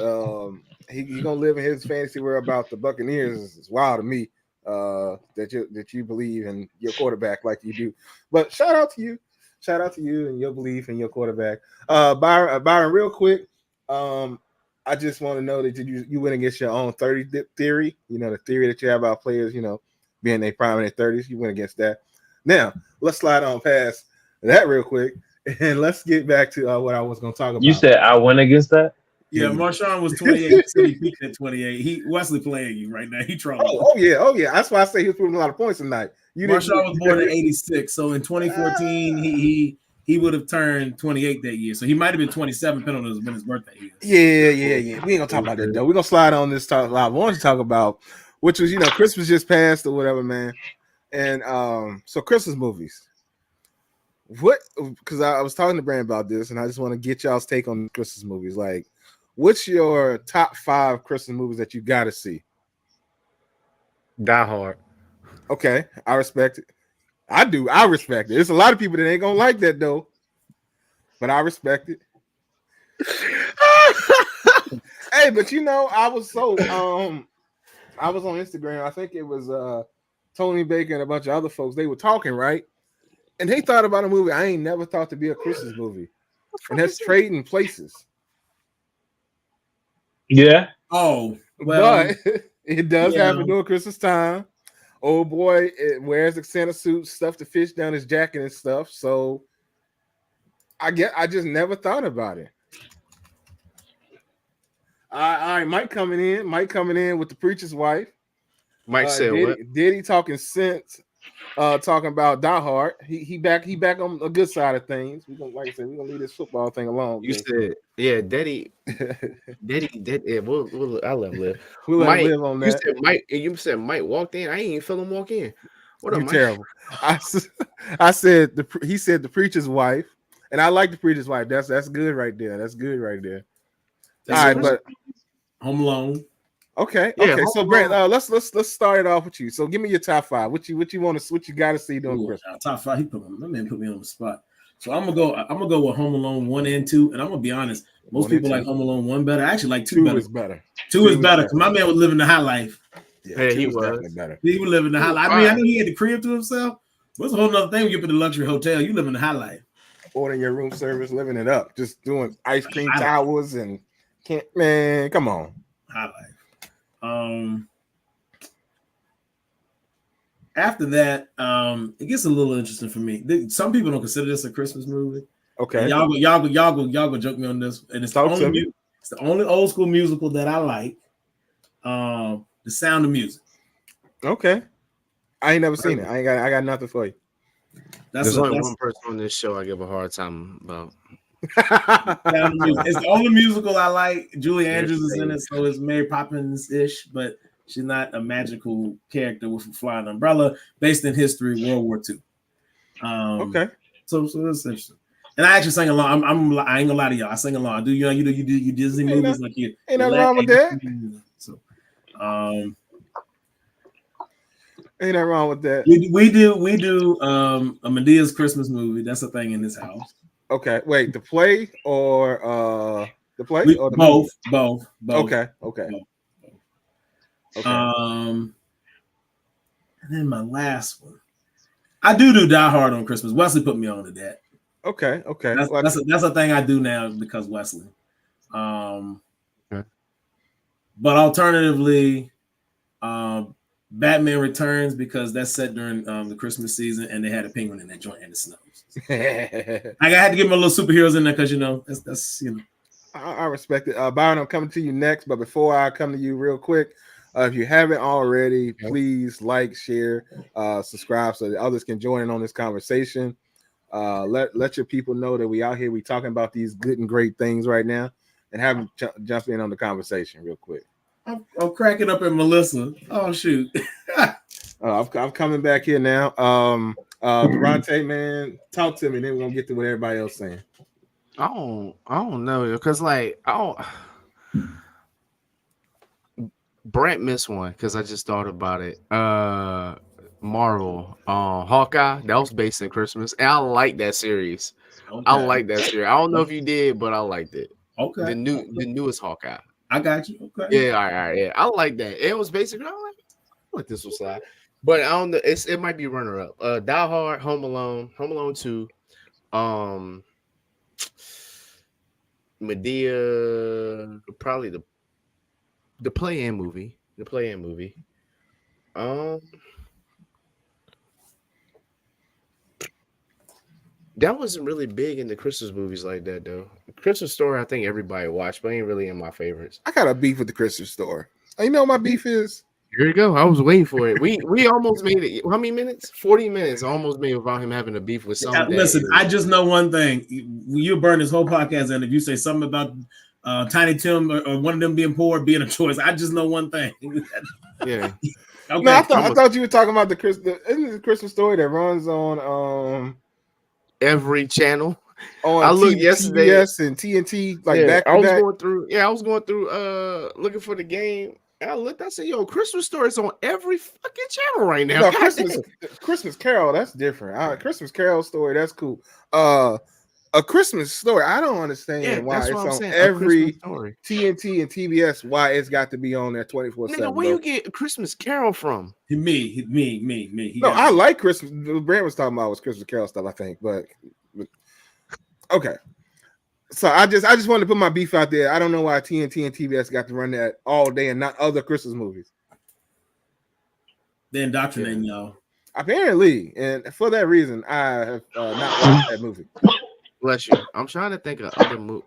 he gonna live in his fantasy world about the Buccaneers. It's wild to me that you believe in your quarterback like you do. But shout out to you. Shout out to you and your belief in your quarterback. Byron, real quick. I just want to know that you went against your own 30 theory. You know, the theory that you have about players, you know, being their prime in their 30s. You went against that. Now, let's slide on past that real quick. And let's get back to what I was going to talk about.
You said I went against that?
Yeah, Marshawn was 28. He said he peaked at 28. Wesley playing you right now. He trolling.
Oh yeah. That's why I say he was putting a lot of points tonight.
Marshawn was born in 86, so in 2014 he would have turned 28 that year. So he might have been 27, depending on his birthday year.
Yeah. We ain't gonna talk about that though. We're gonna slide on this talk live. I wanted to talk about, which was, you know, Christmas just passed or whatever, man. And so Christmas movies. What? Because I was talking to Brand about this, and I just want to get y'all's take on Christmas movies. Like, what's your top 5 Christmas movies that you gotta see?
Die Hard.
Okay, I respect it. I do. I respect it. There's a lot of people that ain't gonna like that though, but I respect it. Hey, but you know, I was on Instagram. I think it was Tony Baker and a bunch of other folks. They were talking, right? And they thought about a movie I ain't never thought to be a Christmas movie, and that's Trading Places.
Yeah.
Oh, well,
but it does happen during Christmas time. Old boy wears the Santa suit, stuff the fish down his jacket and stuff. So I just never thought about it. All right, Mike coming in with the preacher's wife.
Mike said what?
Diddy talking sense, talking about Die Hard. He back on the good side of things. We're gonna, like I said, we're gonna leave this football thing alone.
You said, yeah, Daddy. Yeah, I'll let him live.
We'll let him live on that.
You said Mike walked in. I ain't even feel him walk in. What up, Mike?
Terrible. I said he said the preacher's wife, and I like the preacher's wife. That's good right there. That's good right there. All right, but
Home Alone.
Okay. So Brent, let's start it off with you. So give me your top 5. What you want to, what you got to see during Christmas?
Top 5. My man put me on the spot. So I'm gonna go with Home Alone 1 and 2. And I'm gonna be honest, most people like Home Alone 1 better. I actually like 2 better. 2 is better because my man was living the high life.
Yeah, he was definitely better.
He was living the high life. I mean, I know he had the crib to himself. But it's a whole other thing when you get to the luxury hotel. You live in the high life.
Ordering your room service, living it up, just doing ice cream towers and man, come on.
High life. After that, it gets a little interesting for me. Some people don't consider this a Christmas movie.
Okay,
and y'all go joke me on this, and it's the only old school musical that I like. The Sound of Music.
Okay, I ain't never seen it. I got nothing for you.
There's only one person on this show I give a hard time about.
It's the only musical I like. Julie Andrews is in it, so it's Mary Poppins-ish, but she's not a magical character with a flying umbrella. Based in history, World War II.
Okay,
so that's interesting. And I actually sang along. I ain't gonna lie to y'all. I sing along. You do your Disney movies like you.
Ain't nothing wrong with that.
So,
ain't nothing wrong with that.
We do a Medea's Christmas movie. That's a thing in this house.
Okay, wait, the play or the play? Or the
both.
Okay.
Both. And then my last one, I do Die Hard on Christmas. Wesley put me on to that.
Okay.
That's a thing I do now because Wesley.
Okay.
But alternatively, Batman Returns because that's set during the Christmas season and they had a penguin in that joint and it snows. I had to give him a little superheroes in there because that's
I respect it. Byron, I'm coming to you next, but before I come to you real quick, if you haven't already, please like, share, subscribe so that others can join in on this conversation. Let your people know that we out here, we talking about these good and great things right now, and have them jump in on the conversation real quick.
I'm cracking up at Melissa. Oh shoot.
I'm coming back here now. Durante, man, talk to me. Then we're gonna get to what everybody else saying.
I don't know, because Brent missed one because I just thought about it. Marvel, Hawkeye. That was based in Christmas, and I like that series. I
Okay.
like that series. I don't know if you did, but I liked it.
Okay.
The newest Hawkeye.
I got you. Okay.
Yeah, all right, yeah. I like that. It was basically I like this one slide. But I don't know. It might be runner up. Die Hard, Home Alone 2, um, Medea, probably the play-in movie. The play-in movie. That wasn't really big into Christmas movies like that though. Christmas Story, I think everybody watched, but ain't really in my favorites.
I got a beef with the Christmas Story. You know what my beef is?
Here you go. I was waiting for it. We almost made it. How many minutes? 40 minutes. Almost made without him having a beef with something.
Listen, I just know one thing. You burn this whole podcast, and if you say something about Tiny Tim or one of them being poor being a choice, I just know one thing.
Yeah.
Okay.
No, I thought you were talking about the Christmas Story that runs on
every channel.
On
I looked yesterday,
TBS and TNT, like back to
I was
back.
going through looking for the game. And I looked, I said, yo, Christmas Story is on every fucking channel right now.
No, Christmas Carol, that's different. Christmas Carol story, that's cool. A Christmas Story, I don't understand why it's on every TNT and TBS, why it's got to be on there 24/7.
Nigga, where you get Christmas Carol from?
Me.
No, I like Christmas. Brand was talking about was Christmas Carol stuff, I think, but okay. So I just wanted to put my beef out there. I don't know why TNT and TBS got to run that all day and not other Christmas movies.
They're indoctrinating y'all.
Apparently, and for that reason, I have not watched that movie.
Bless you. I'm trying to think of other movies.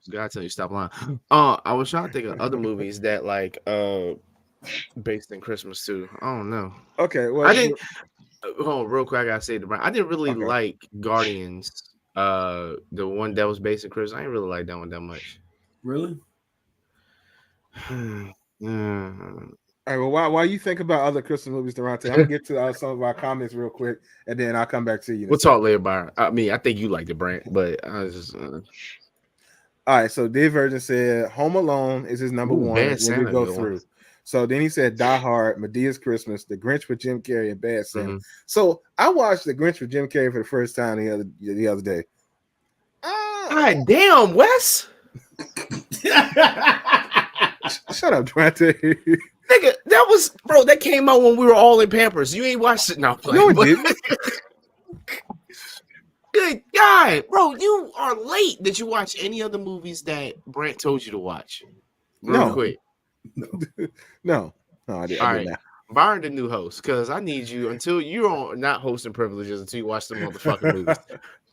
God tell you stop lying. I was trying to think of other movies that like based in Christmas too. I don't know.
Okay, well
I didn't. Hold on, real quick. I gotta say I didn't really like Guardians. The one that was based in Christmas. I didn't really like that one that much.
Really?
All right. Well, while you think about other Christmas movies, Durante, I'm gonna get to some of our comments real quick, and then I'll come back to you.
We'll talk later, Byron. I mean, I think you like the brand, but I was just.
All right. So Dave Virgin said Home Alone is his number one when we go through. So then he said Die Hard, Medea's Christmas, The Grinch with Jim Carrey, and Bad Santa. Mm-hmm. So I watched The Grinch with Jim Carrey for the first time the other day.
God damn, Wes.
Shut up, Durante.
Nigga, that came out when we were all in Pampers. You ain't watched it now.
No, it didn't.
Good God, bro, you are late. Did you watch any other movies that Brant told you to watch? Real quick.
No, I didn't.
All right, Byron, the new host, because I need you until you're on not hosting privileges until you watch the motherfucking movies.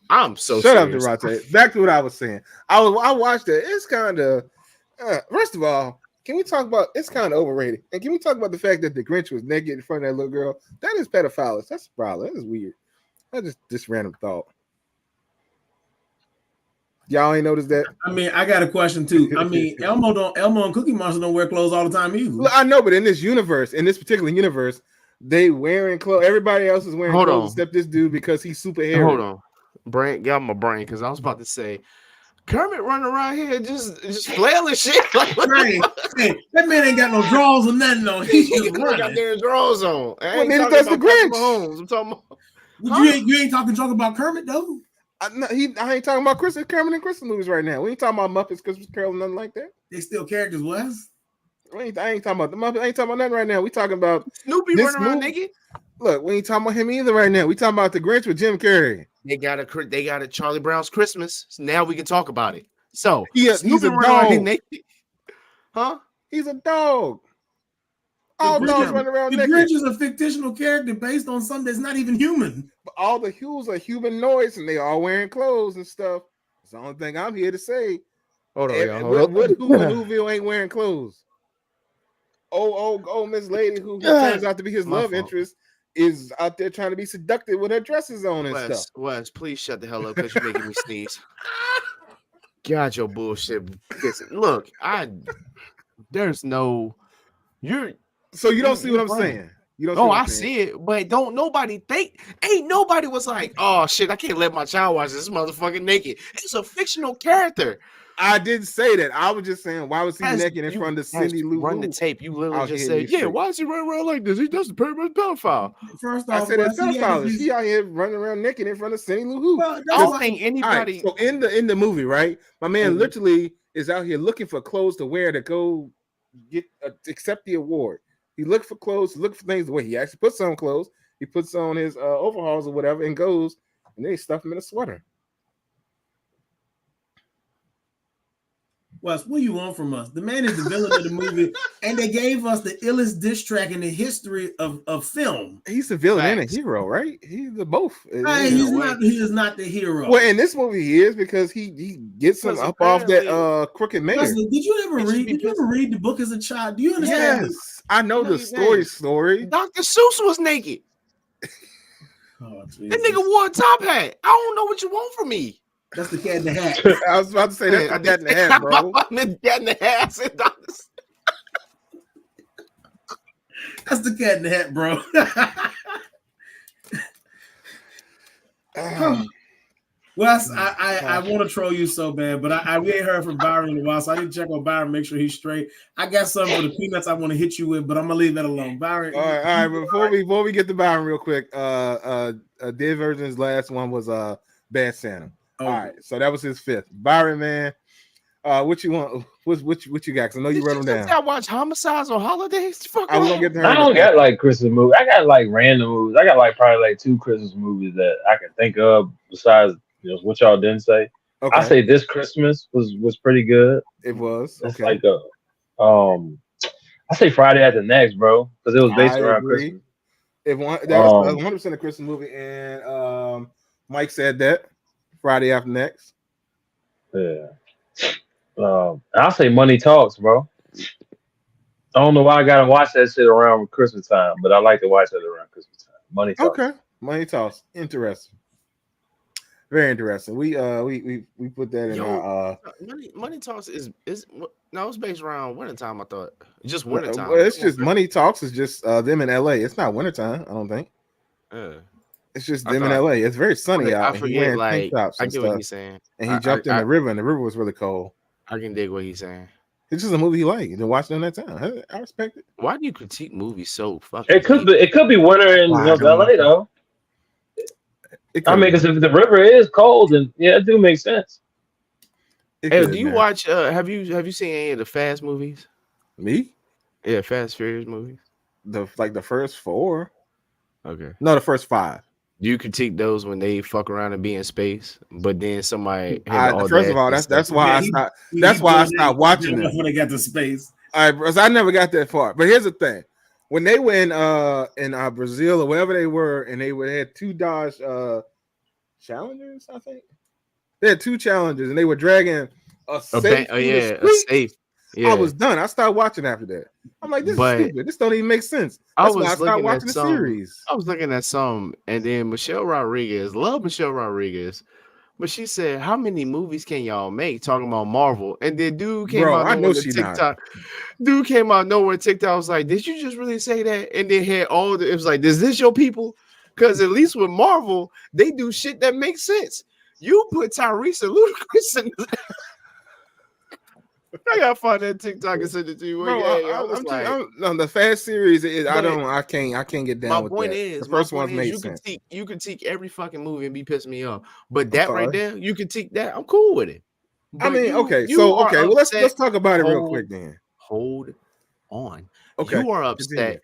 I'm so
shut
serious.
up, Durante. Back to what I was saying. I watched it. It's kind of first of all, can we talk about it's kind of overrated? And can we talk about the fact that the Grinch was naked in front of that little girl? That is pedophilia. That's a problem. That is weird. That's just random thought. Y'all ain't noticed that?
I mean, I got a question too. I mean, Elmo and Cookie Monster don't wear clothes all the time either.
Look, I know, but in this particular universe, they wearing clothes. Everybody else is wearing clothes except this dude because he's super hairy.
Hold on, Brant, get out my brain because I was about to say Kermit running around here just flailing shit.
Right. Hey, that man ain't got no drawers or nothing though. He's just
got their drawers on.
Well, then that's the Grinch.
Mahomes. I'm talking about.
You ain't talking about Kermit though.
I ain't talking about Kermit and Christmas movies right now. We ain't talking about Muppets, Christmas Carol, nothing like that.
They still characters, Wes.
I ain't talking about the Muppets. I ain't talking about nothing right now. We talking about
Snoopy running around naked.
Look, we ain't talking about him either right now. We talking about the Grinch with Jim Carrey.
They got a Charlie Brown's Christmas. So now we can talk about it. So
he's a dog.
Naked. Huh?
He's a dog. All dogs run around naked.
The Grinch is a fictional character based on something that's not even human.
But all the Hues are humanoids, and they all wearing clothes and stuff. That's the only thing I'm here to say.
Hold on,
what who in Whoville ain't wearing clothes? Oh, Miss Lady, who turns out to be his love interest, is out there trying to be seductive with her dresses on and stuff.
Wes, please shut the hell up because you're making me sneeze. God, your bullshit. Look, there's no.
So you don't see what I'm saying? You don't.
I see it, but don't nobody think. Ain't nobody was like, oh shit, I can't let my child watch this motherfucking naked. It's a fictional character.
I didn't say that. I was just saying, why was he naked in front of Cindy Lou
Run the
Who
tape. You literally
out
just
here in
said,
these
"Yeah,
streets?
why is he running around like this? He doesn't pay much pedophile."
First
I
off,
said it's
Wes, he had
pedophile.
his-
She out here running around naked in front of Cindy Lou Who.
well,
I
that's
don't
why.
think
All right,
anybody.
so in the movie, right, my man
Mhm.
literally is out here looking for clothes to wear to go get accept the award. He looked for clothes, he looked for things to wear. He actually puts on clothes. He puts on his overalls or whatever and goes, and they stuff him in a sweater.
Wes, what do you want from us? The man is the villain of the movie, and they gave us the illest diss track in the history of film.
He's a villain and a
Facts.
hero, right? He's the both.
Hey,
in a
he's
way.
not. He is not the hero.
Well, in this movie, he is because he gets him
Because
up off that
apparently-
crooked mayor.
Wesley, did you ever
It should
read?
be
Did you ever read the book as a child? Do you understand?
Yes, I know
No,
the
you
story.
didn't.
Story.
Dr. Seuss was naked.
Oh,
That
Jesus.
nigga wore a top hat. I don't know what you want from me.
That's the cat in the hat.
I was about to say that's the cat in the hat, bro.
The cat in the hat. I said, Dr. Seuss.
That's the cat in the hat, bro. Wes, I want to troll you so bad, but we ain't heard from Byron in a while, so I didn't check on Byron, make sure he's straight. I got something for the peanuts I want to hit you with, but I'm gonna leave that alone. Byron.
All right. But before we get to Byron, real quick, Dave Virgin's last one was Bad Santa.
Oh,
All right, so that was his fifth. Byron, man, what you want? What you got? Cause I know you wrote them down.
I watch homicides on holidays. Fuck
I was
off.
gonna get to her.
I don't got like Christmas movies. I got like random movies. I got like probably like 2 Christmas movies that I can think of besides what y'all didn't say.
Okay.
I say This Christmas was pretty good.
It was
It's
okay.
like I say Friday After Next, bro, because it was based
I
around
agree.
Christmas.
That was 100% a Christmas movie, and Mike said that Friday After Next.
Yeah. I'll say Money Talks, bro. I don't know why I gotta watch that shit around Christmas time, but I like to watch that around Christmas time. Money Talks.
Okay, Money Toss, interesting, very interesting. We put that in our.
Money Talks is no, it's based around wintertime. I thought just wintertime.
Well, it's just Money Talks is just them in LA. It's not wintertime, I don't think. It's just them in LA. It's very sunny out.
I
and he wearing
forget,
tank
like
tops
I
and
get
stuff.
what he's saying,
And he jumped in the river, and the river was really cold.
I can dig what he's saying.
It's just a movie he liked to watch during that time. I respect it.
Why do you critique movies so fucking?
It could be winter in
Why,
LA though. I mean, because if the river is cold, then yeah, it do make sense.
Hey, do you watch? Have you seen any of the Fast movies?
Me?
Yeah, Fast Furious movies.
The first 4.
Okay.
No, the first 5.
Do you critique those when they fuck around and be in space, but then somebody?
First of all, that's why I stopped. That's why I stopped watching them
when they got to space.
All right, bros, I never got that far. But here's the thing: when they were in Brazil or wherever they were, and they had 2 Dodge Challengers, I think they had 2 Challengers, and they were dragging a safe.
A safe. Yeah.
I was done. I started watching after that. I'm like, this is stupid. This don't even make sense. That's why I started watching the series.
I was looking at some, and then Michelle Rodriguez, but she said, "How many movies can y'all make?" Talking about Marvel, and then dude came out nowhere on TikTok. Dude came out nowhere TikTok. I was like, "Did you just really say that?" And then had it was like, "Is this your people?" Because at least with Marvel, they do shit that makes sense. You put Tyrese and Ludacris in. I gotta find that TikTok and send it to you.
Bro, the Fast series I can't get down
my
with
point
that.
Is
the first one's
is,
made
you
sense.
You critique every fucking movie and be pissing me off. But that right there, you critique that. I'm cool with it. But
I mean, okay. Well, let's talk about it real quick then.
Hold on.
Okay.
You are upset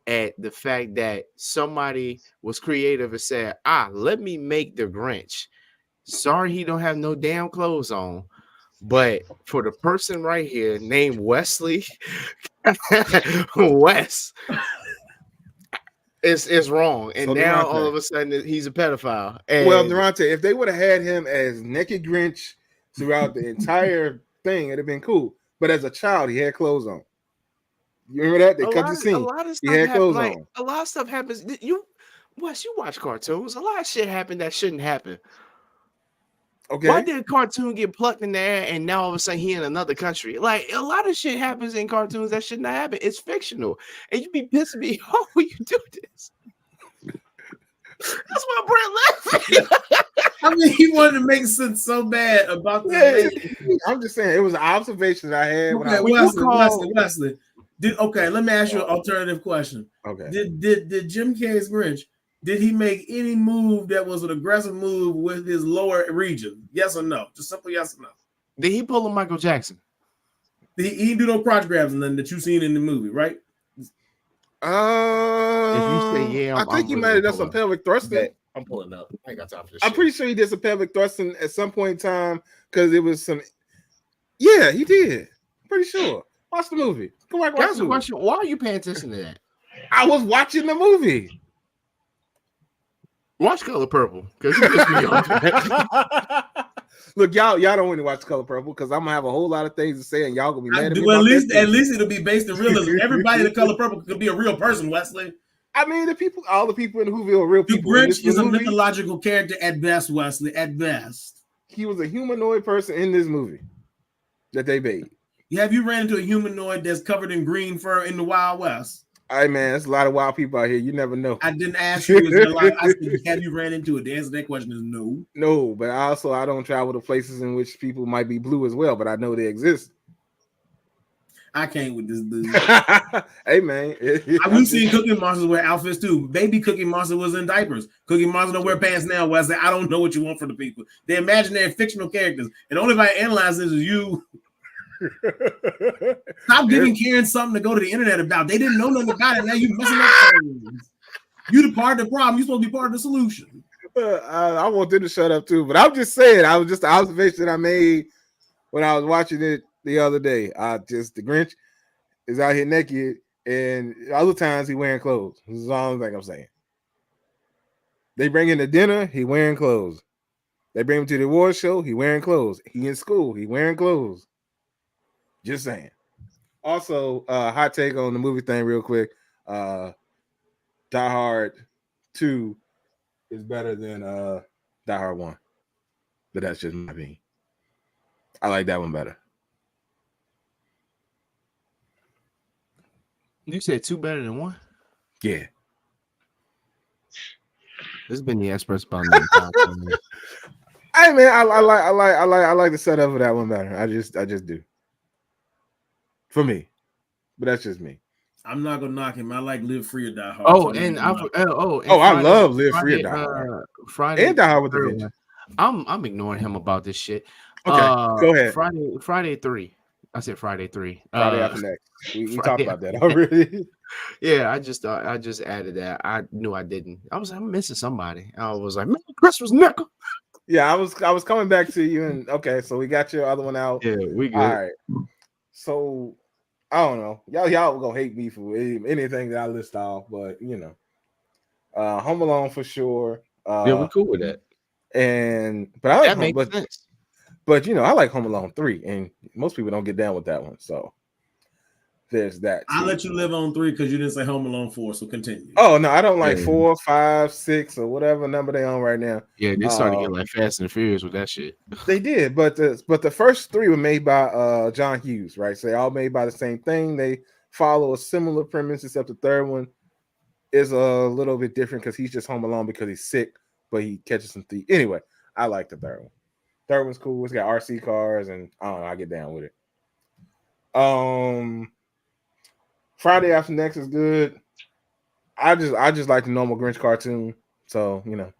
at the fact that somebody was creative and said, let me make the Grinch. Sorry he don't have no damn clothes on. But for the person right here named Wesley, Wes, it's wrong. And so now all of a sudden he's a pedophile. And
well, Durante, if they would have had him as naked Grinch throughout the entire thing, it'd have been cool. But as a child, he had clothes on. You remember that? They cut the scene. He had clothes on.
A lot of stuff happens. You watch cartoons. A lot of shit happened that shouldn't happen. Okay. Why did a cartoon get plucked in the air and now all of a sudden he in another country? Like a lot of shit happens in cartoons that should not happen. It's fictional. And you be pissing me off when you do this. That's why Brent laughing.
I mean, he wanted to make sense so bad about this
Yeah,
lady.
I'm just saying it was an observation that I had when I
Okay,
was
Wesley. Let me ask you an alternative question.
okay.
Did Jim Carrey's Grinch, did he make any move that was an aggressive move with his lower region? Yes or no? Just simple yes or no.
Did he pull a Michael Jackson?
He didn't do no crotch grabs and nothing that you've seen in the movie, right?
If you say yeah,
I think he
really
might have done
pull
some
up.
pelvic thrusting.
Okay, I'm pulling up. I ain't got time for this.
I'm pretty sure he did some pelvic thrusting at some point in time because it was some. Yeah, he did. Pretty sure. Watch the movie. Go back. Watch
That's
the
a
movie.
question. Why are you paying attention to that?
I was watching the movie.
Watch Color Purple because you pissed me off.
Look, y'all don't want to watch Color Purple because I'm gonna have a whole lot of things to say, and y'all gonna be mad at me.
Well,
about that
at
too.
least it'll be based in realism. Everybody in the Color Purple could be a real person, Wesley.
I mean, all the people in Whoville are real
The
people.
Grinch is a
movie,
mythological character at best, Wesley. At best,
he was a humanoid person in this movie that they made.
have you ran into a humanoid that's covered in green fur in the Wild West?
Hey man, there's a lot of wild people out here. You never know.
I didn't ask you. Is there a lot? I said, have you ran into it? The answer to that question is no.
No, but I don't travel to places in which people might be blue as well, but I know they exist.
I can't with this dude.
Hey man,
We've seen Cookie Monsters wear outfits too. Baby Cookie Monster was in diapers. Cookie Monster don't wear pants now. Wesley, I don't know what you want from the people. They're imaginary fictional characters, and the only way I analyze this is you. Stop giving Karen something to go to the internet about. They didn't know nothing about it. Now you messing up things. You the part of the problem. You're supposed to be part of the solution.
I want them to shut up too, but I'm just saying. I was just an observation I made when I was watching it the other day. The Grinch is out here naked, and other times he wearing clothes. This is all I'm saying. They bring in the dinner, he wearing clothes. They bring him to the award show, he wearing clothes. He in school, he wearing clothes. Just saying. Also, hot take on the movie thing real quick. Die Hard 2 is better than Die Hard 1. But that's just my opinion. I like that one better.
You said 2 better than 1?
Yeah.
This has been the experts about the
Hey man, I like the setup of that one better. I just do. For me. But that's just me.
I'm not gonna knock him. I like Live Free or Die Hard.
Oh,
so
and
Friday,
I love Live Free or Die Hard.
Friday
And Die Hard with the Vengeance.
I'm ignoring him about this shit.
Okay, go ahead.
Friday 3. I said Friday 3.
Friday after next. We talked about that already.
Yeah, I just added that. I knew I didn't. I'm missing somebody. I was like, Merry Christmas, nickel.
Yeah, I was coming back to you, and okay, so we got your other one out.
Yeah, we good.
All right. So I don't know. Y'all gonna hate me for anything that I list off, but you know, Home Alone for sure.
Yeah, we're cool with that.
But I like
that makes sense.
But you know, I like Home Alone 3, and most people don't get down with that one. So there's that.
I'll let you live on 3 because you didn't say Home Alone 4, so continue.
Oh no, I don't like 4, 5, 6, or whatever number they on right now.
Yeah, they started getting like Fast and Furious with that shit.
They did, but the first 3 were made by John Hughes, right? So they all made by the same thing. They follow a similar premise, except the third one is a little bit different because he's just home alone because he's sick, but he catches some thieves. Anyway, I like the third one. Third one's cool. It's got RC cars, and I don't know, I get down with it. Friday After Next is good. I just like the normal Grinch cartoon, so you know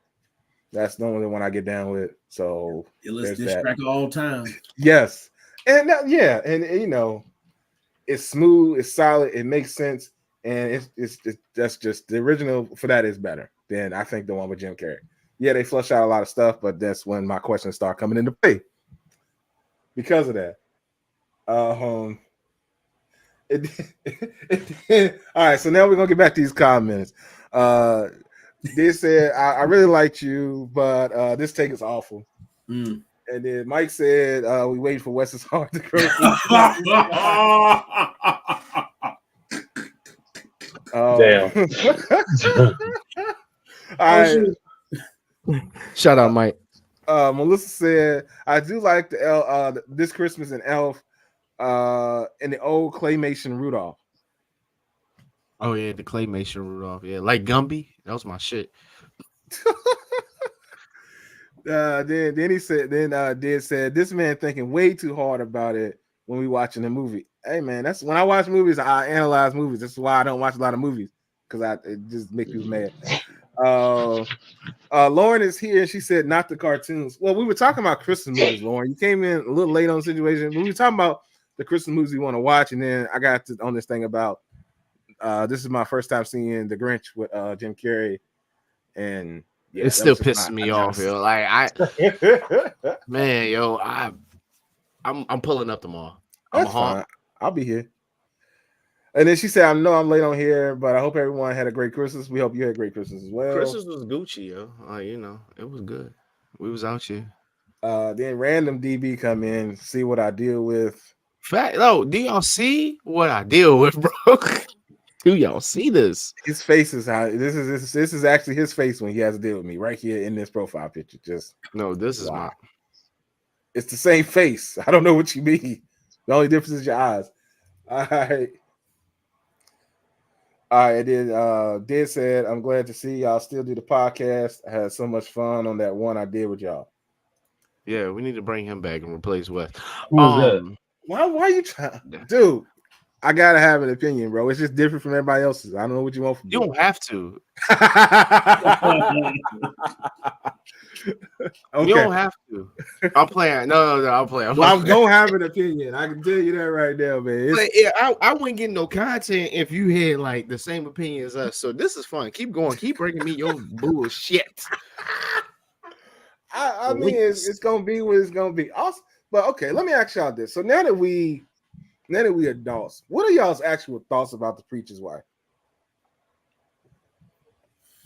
that's the only one I get down with. So
let's distract all time.
Yes, and you know, it's smooth, it's solid, it makes sense, and it's that's just the original for that is better than I think the one with Jim Carrey. Yeah, they flush out a lot of stuff, but that's when my questions start coming into play because of that. All right, so now we're gonna get back to these comments. They said, I really liked you, but this take is awful. And then Mike said, we waiting for Wes's heart to grow.
Damn.
All right.
Shout out, Mike.
Melissa said, I do like the This Christmas and Elf and the old claymation Rudolph.
Oh yeah, the claymation Rudolph. Yeah, like Gumby. That was my shit.
Then he said, Did said, this man thinking way too hard about it when we watching the movie. Hey man, that's when I watch movies, I analyze movies. That's why I don't watch a lot of movies because it just make people mad. Lauren is here and she said not the cartoons. Well, we were talking about Christmas movies, Lauren. You came in a little late on the situation, but we were talking about the Christmas movies we want to watch, and then I got on this thing about this is my first time seeing The Grinch with Jim Carrey, and yeah,
It's still pissing me off, yo. Like man, yo, I'm pulling up tomorrow.
That's fine. I'll be here. And then she said, I know I'm late on here, but I hope everyone had a great Christmas. We hope you had a great Christmas as well.
Christmas was Gucci, yo. It was good. We was out here.
Then random DB come in, see what I deal with.
Fact, do y'all see what I deal with, bro? Do y'all see this?
His face is how this is actually his face when he has to deal with me right here in this profile picture. Just
no, this is my.
It's the same face. I don't know what you mean. The only difference is your eyes. All right. And then Did said, I'm glad to see y'all still do the podcast. I had so much fun on that one I did with y'all.
Yeah, we need to bring him back and replace Wes.
Who was that?
Why are you trying? Dude, I gotta have an opinion, bro. It's just different from everybody else's. I don't know what you want from me.
You don't have to.
Okay.
You don't have to. I'll play. No, I'll play.
Well, I'm gonna have an opinion. I can tell you that right now, man.
But yeah, I wouldn't get no content if you had like the same opinion as us. So this is fun. Keep going. Keep bringing me your bullshit.
I mean, it's gonna be what it's gonna be. Also, but okay, let me ask y'all this. So now that we adults, what are y'all's actual thoughts about The Preacher's Wife?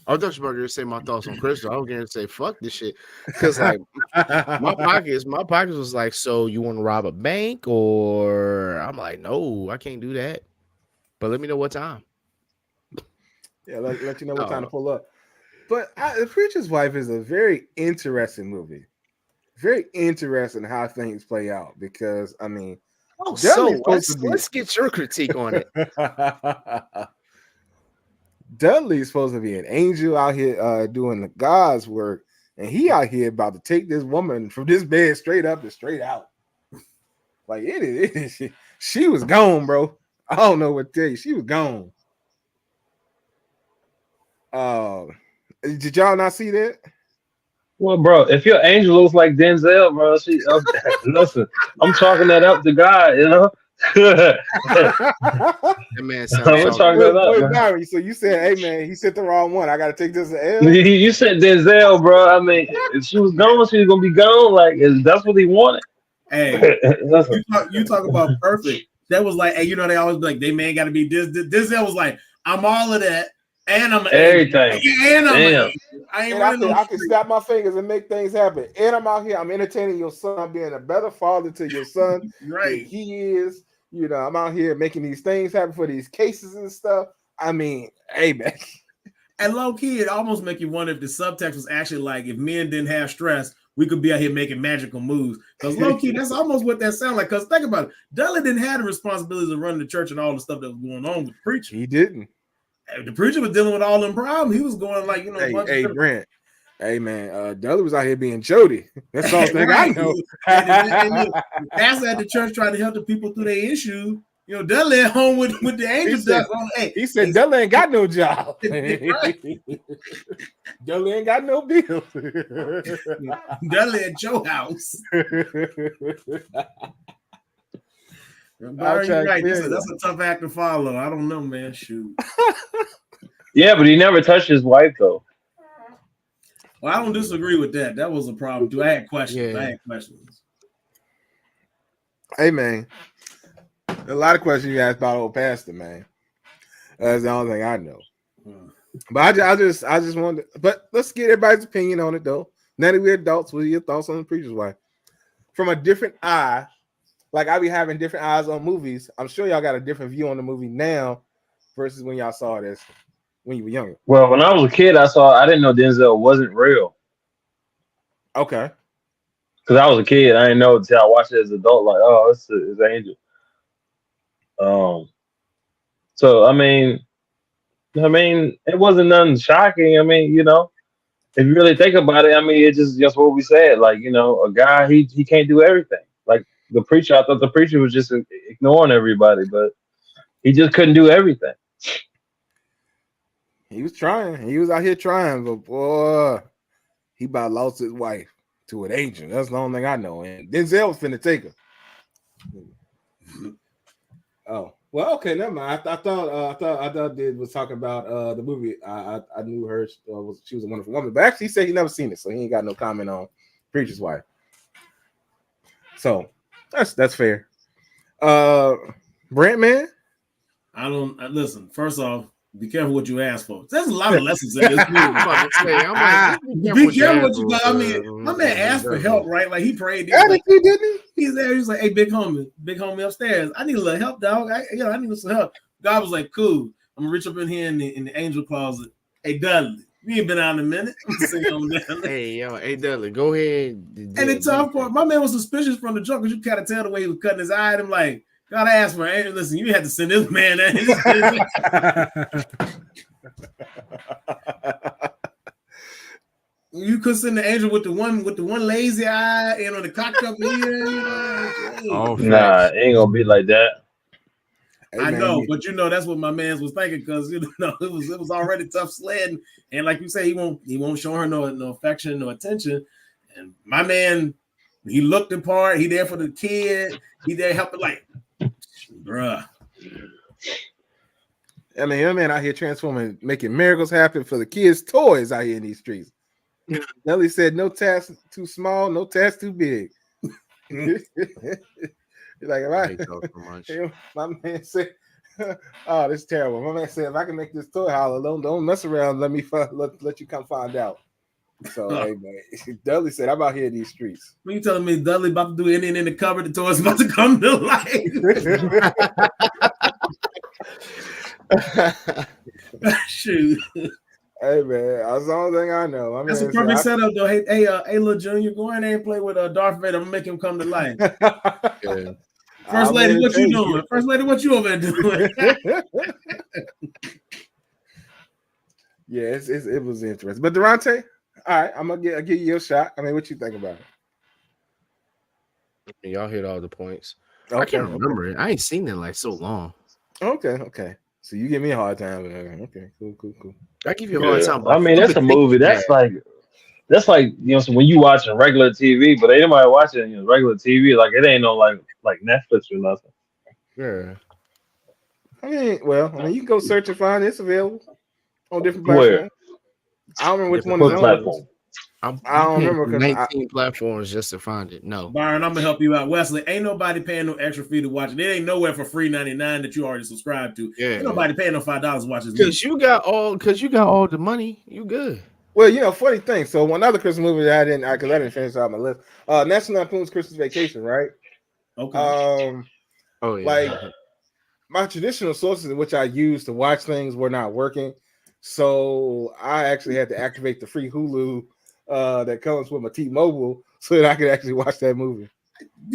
I thought you were going to say my thoughts on Crystal. I was going to say fuck this shit because like my pockets was like, so you want to rob a bank or I'm like, no, I can't do that. But let me know what time.
Yeah, let you know what time to pull up. But The Preacher's Wife is a very interesting movie. Very interesting how things play out because I mean,
let's get your critique on it.
Dudley's supposed to be an angel out here doing the God's work, and he out here about to take this woman from this bed straight up and straight out. Like it is. She was gone, bro. I don't know what to tell you. She was gone. Did y'all not see that?
Well, bro, if your angel looks like Denzel, bro, listen, I'm chalking that up to God, you know.
That man sounds
Barry, so you said, hey man, he said the wrong one. I gotta take this as L.
You said Denzel, bro. I mean, if she was gone, she was gonna be gone. Like that's what he wanted.
Hey, you talk about perfect. That was like, hey, you know, they always be like, they man gotta be this. Denzel was like, I'm all of that, and I'm
everything.
And I'm
I can snap my fingers and make things happen. And I'm out here, I'm entertaining your son, I'm being a better father to your son.
Right.
He is. You know, I'm out here making these things happen for these cases and stuff. I mean, hey, man.
And low key, it almost make you wonder if the subtext was actually like, if men didn't have stress, we could be out here making magical moves. Because low key, that's almost what that sounds like. Because think about it, Dudley didn't have the responsibilities of running the church and all the stuff that was going on with the preacher.
He didn't.
The preacher was dealing with all them problems. He was going like, you know,
hey Grant. Hey man, Dudley was out here being Jody. That's all thing I know.
And pastor at the church trying to help the people through their issues. You know, Dudley at home with the angels.
He said Dudley ain't got no job. Dudley ain't got no bills.
Dudley at your house. Barry, you're right. That's a tough act to follow. I don't know, man. Shoot.
Yeah, but he never touched his wife though.
Well, I don't disagree with that. That was a problem too. I had questions.
Yeah.
Hey man, a lot of questions you asked about old pastor, man. That's the only thing I know. But I just wanted. But let's get everybody's opinion on it though. Now that we're adults, what are your thoughts on The Preacher's Wife? From a different eye, like I be having different eyes on movies. I'm sure y'all got a different view on the movie now versus when y'all saw it as when you were younger.
Well, when I was a kid, I didn't know Denzel wasn't real.
Okay.
Because I was a kid, I didn't know until I watched it as an adult. Like, oh, it's an angel. So I mean, it wasn't nothing shocking. I mean, you know, if you really think about it, I mean, it's just what we said. Like, a guy, he can't do everything. Like the preacher, I thought the preacher was just ignoring everybody, but he just couldn't do everything.
He was trying. He was out here trying, but boy, he about lost his wife to an angel. That's the only thing I know. And Denzel was finna take her. Oh, well, okay, never mind. I thought Did was talking about the movie. I knew her she was a wonderful woman, but actually he said he never seen it, so he ain't got no comment on Preacher's Wife. So that's fair. Brent, man,
I don't listen. First off, be careful what you ask for. There's a lot of lessons in this movie. Be careful what you got. I mean, my man asked for help, right? Like he prayed.
Didn't he?
He's there. He's like, "Hey, big homie upstairs. I need a little help, dog. I need some help." God was like, "Cool. I'm gonna reach up in here in the angel closet. Hey, Dudley, you ain't been out in a minute. I'm sitting on down there.
Hey, Dudley, go ahead."
And the tough part, my man was suspicious from the jump because you kind of tell the way he was cutting his eye. And I'm like, God, I asked for an angel. Listen, you had to send this man. You could send the angel with the one lazy eye and on the cocked up ear.
Nah, it ain't gonna be like that.
I know, but that's what my man was thinking because it was already tough sledding, and like you say, he won't show her no affection, no attention. And my man, he looked the part. He there for the kid. He there helping, like, bruh.
I mean, your man out here transforming, making miracles happen for the kids' toys out here in these streets. Nelly said, "No task too small, no task too big." Like, my man said, "Oh, this is terrible." My man said, "If I can make this toy holler, don't mess around. Let me let you come find out." So, hey, man, Dudley said, "I'm out here in these streets."
When you telling me Dudley about to do anything in the cupboard, the toy's about to come to life. Shoot.
Hey, man, that's the only thing I know.
That's a perfect setup, though. Hey, little Junior, go in there and play with Darth Vader. I'm gonna make him come to life. Yeah. First lady, what you doing? First lady, what you over there doing?
Yeah, it was interesting. But Durante, all right, I'm gonna give you your shot. I mean, what you think about
it? Y'all hit all the points.
Okay,
I can't remember it. I ain't seen it like so long.
Okay. So you give me a hard time. Okay, cool.
I give you a hard time.
I mean, that's a movie. That's like so when you watching regular TV, but ain't nobody watching regular TV. Like it ain't no like Netflix or nothing.
Yeah.
I mean, you can go search and find it. It's available on different platforms. I don't remember which one is on platform. I don't remember
19 platforms just to find it. No,
Byron, I'm gonna help you out. Wesley, ain't nobody paying no extra fee to watch it. It ain't nowhere for free $99 that you already subscribed to. Yeah, ain't nobody paying no $5 to watch this.
Because you got all the money. You good.
Well, funny thing. So one other Christmas movie that I didn't finish out my list. National Lampoon's Christmas Vacation, right?
Okay.
Like my traditional sources in which I use to watch things were not working, so I actually had to activate the free Hulu that comes with my T-Mobile so that I could actually watch that movie.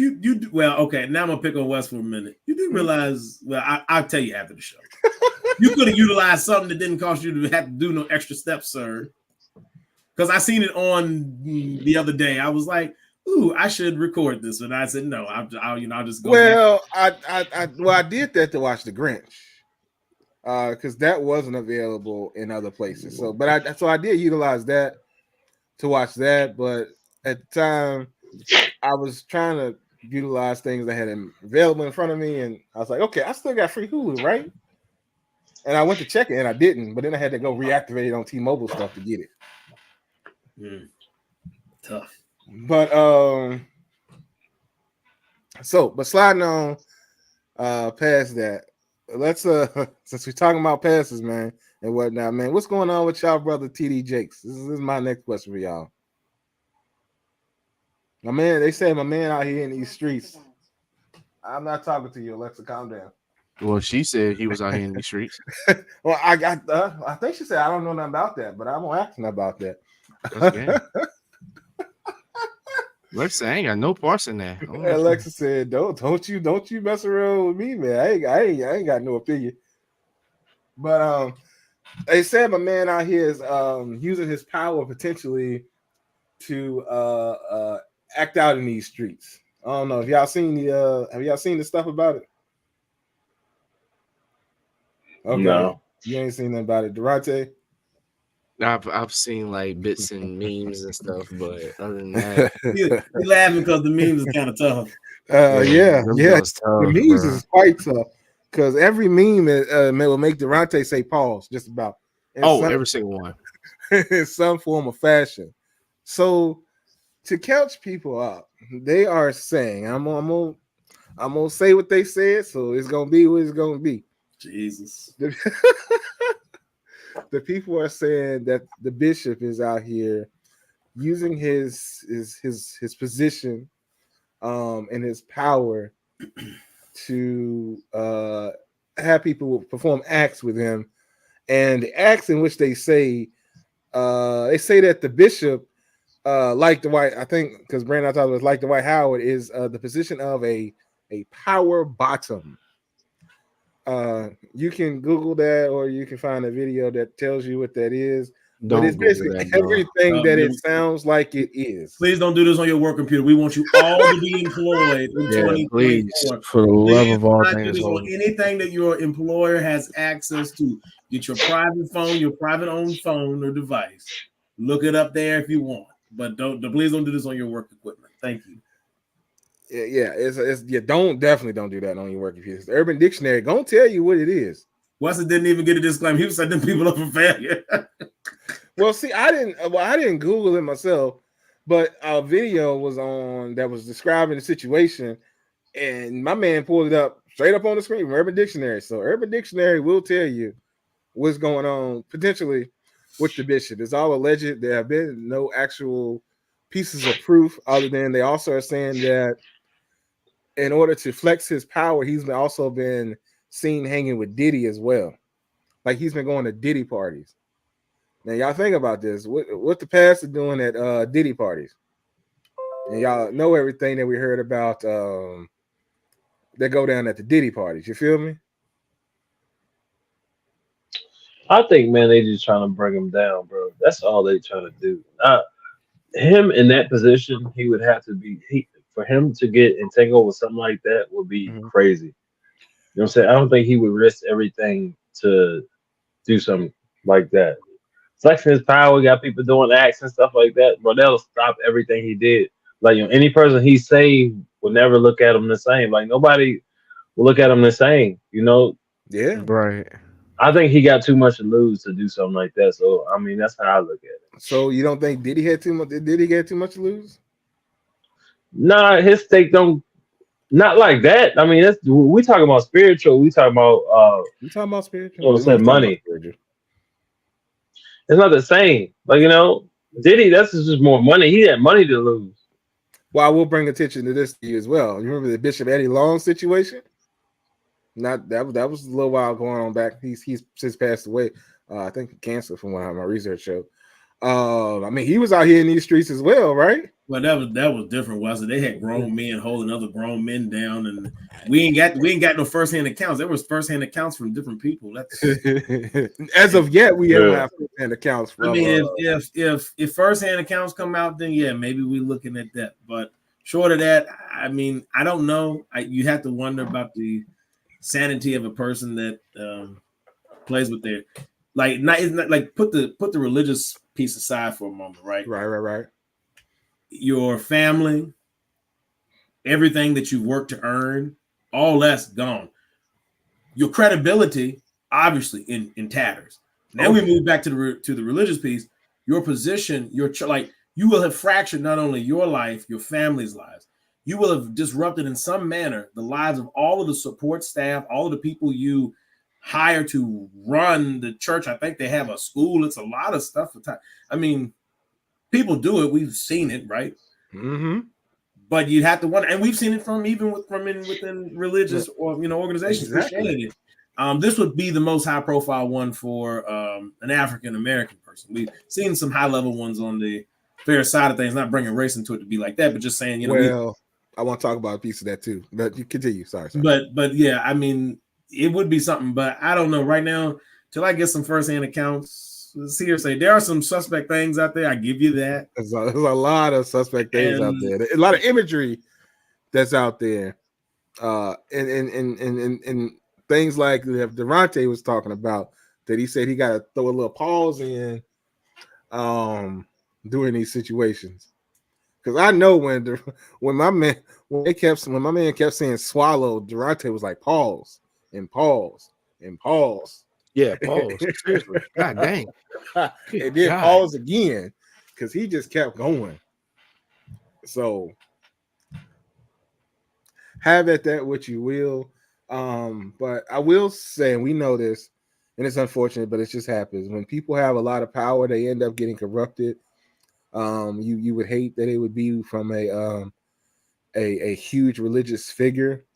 Okay. Now I'm gonna pick on Wes for a minute. You do realize? Well, I'll tell you after the show. You could have utilized something that didn't cost you to have to do no extra steps, sir. Because I seen it on the other day. I was like, "Ooh, I should record this," and I said, "No, I'll just go."
Well, I did that to watch The Grinch, because that wasn't available in other places. So, I did utilize that to watch that, but at the time, I was trying to utilize things that had available in front of me, and I was like, "Okay, I still got free Hulu, right?" And I went to check it, and I didn't, but then I had to go reactivate it on T-Mobile stuff to get it.
Tough.
But sliding on past that, let's since we're talking about passes, man, and whatnot, man, what's going on with y'all brother TD Jakes? This is my next question for y'all. My man, they say my man out here in these streets. I'm not talking to you, Alexa. Calm down.
Well, she said he was out here in the streets.
Well, I think she said I don't know nothing about that, but I won't ask her about that.
Alexa, I ain't got no parts in that.
Alexa said, "Don't you mess around with me, man. I ain't got no opinion." But They said my man out here is using his power potentially to act out in these streets. I don't know. Have y'all seen the stuff about it? Okay.
No.
You ain't seen nothing about it. Durante?
I've seen like bits and memes and stuff, but other than that,
You laughing because the memes is kind of tough.
Yeah.
them
The
joints tough,
memes
bro.
is quite tough because every meme will make Durante say pause just about in
Oh,
some,
every single one.
in some form of fashion. So to catch people up, they are saying, I'm gonna say what they said, so it's gonna be what it's gonna be.
Jesus.
The, the people are saying that the bishop is out here using his position and his power to have people perform acts with him, and the acts in which they say that the bishop like Dwight, I think because Brandon I thought it was like Dwight Howard is the position of a power bottom. You can Google that, or you can find a video that tells you what that is. But it's
Don't Google
basically
that, bro.
everything that it sounds like it is.
Please don't do this on your work computer. We want you all to be employed in
Yeah,
2024.
please, for the love
Please
of all
do not do
things
this on
holy.
anything that your employer has access to. Get your private phone, your private owned phone or device. Look it up there if you want, but please don't do this on your work equipment. Thank you.
Yeah, it's definitely don't do that on your work computer. The Urban Dictionary gonna tell you what it is.
Wesson didn't even get a disclaimer. He was setting people up for failure.
Well, see, I didn't Google it myself, but a video was on that was describing the situation, and my man pulled it up straight up on the screen from Urban Dictionary. So Urban Dictionary will tell you what's going on potentially with the bishop. It's all alleged. There have been no actual pieces of proof other than they also are saying that in order to flex his power, he's also been seen hanging with Diddy as well. Like he's been going to Diddy parties. Now y'all think about this. What the pastor doing at Diddy parties? And y'all know everything that we heard about that go down at the Diddy parties. You feel me?
I think, man, they just trying to bring him down, bro. That's all they trying to do. Him in that position, he would have to be. For him to get and take over something like that would be
Mm-hmm.
crazy. You know what I'm saying? I don't think he would risk everything to do something like that. Flexing his power, got people doing acts and stuff like that, but that'll stop everything he did. Like, any person he saved will never look at him the same. Like, nobody will look at him the same.
Yeah.
Right.
I think he got too much to lose to do something like that. So, I mean, that's how I look at it.
So you don't think Diddy had too much? Did Diddy get too much to lose?
Nah, his stake don't. Not like that. I mean, we talking about spiritual. We talking about
You talking about spiritual?
what
We
was that
want to talk about
money?
spiritual.
It's not the same. Like, Diddy, that's just more money. He had money to lose.
Well, I will bring attention to this to you as well. You remember the Bishop Eddie Long situation? Not that was a little while going on back. He's since passed away. I think of cancer from what my research showed. I mean, he was out here in these streets as well, right?
Well, that was different. Wesley. They had grown men holding other grown men down, and we ain't got no firsthand accounts. There was firsthand accounts from different people. That's
as of yet, we don't
Yeah.
have firsthand accounts from.
I mean, if firsthand accounts come out, then yeah, maybe we're looking at that. But short of that, I mean, I don't know. You have to wonder about the sanity of a person that plays with their it's not like put the religious piece aside for a moment, right?
Right.
Your family, everything that you've worked to earn, all that's gone. Your credibility, obviously, in tatters. Now we move back to the religious piece. Your position, you will have fractured not only your life, your family's lives. You will have disrupted in some manner the lives of all of the support staff, all of the people you hire to run the church. I think they have a school. It's a lot of stuff. I mean, people do it. We've seen it, right?
Mm-hmm.
But you'd have to wonder, and we've seen it within religious or organizations.
Exactly.
Christianity. This would be the most high profile one for an African American person. We've seen some high level ones on the fair side of things, not bringing race into it to be like that, but just saying,
I want to talk about a piece of that too. But you continue. Sorry.
But yeah, I mean, it would be something, but I don't know. Right now, till I get some firsthand accounts. Let's see her say there are some suspect things out there. I give you that.
There's a lot of suspect things out there. A lot of imagery that's out there. And things like that Durante was talking about, that he said he got to throw a little pause in during these situations. Because I know when my man kept saying swallow, Durante was like pause and pause and pause.
Yeah, pause. Seriously. God dang.
And then
God.
pause again, because he just kept going. So have at that what you will. But I will say, and we know this, and it's unfortunate, but it just happens. When people have a lot of power, they end up getting corrupted. You would hate that it would be from a huge religious figure,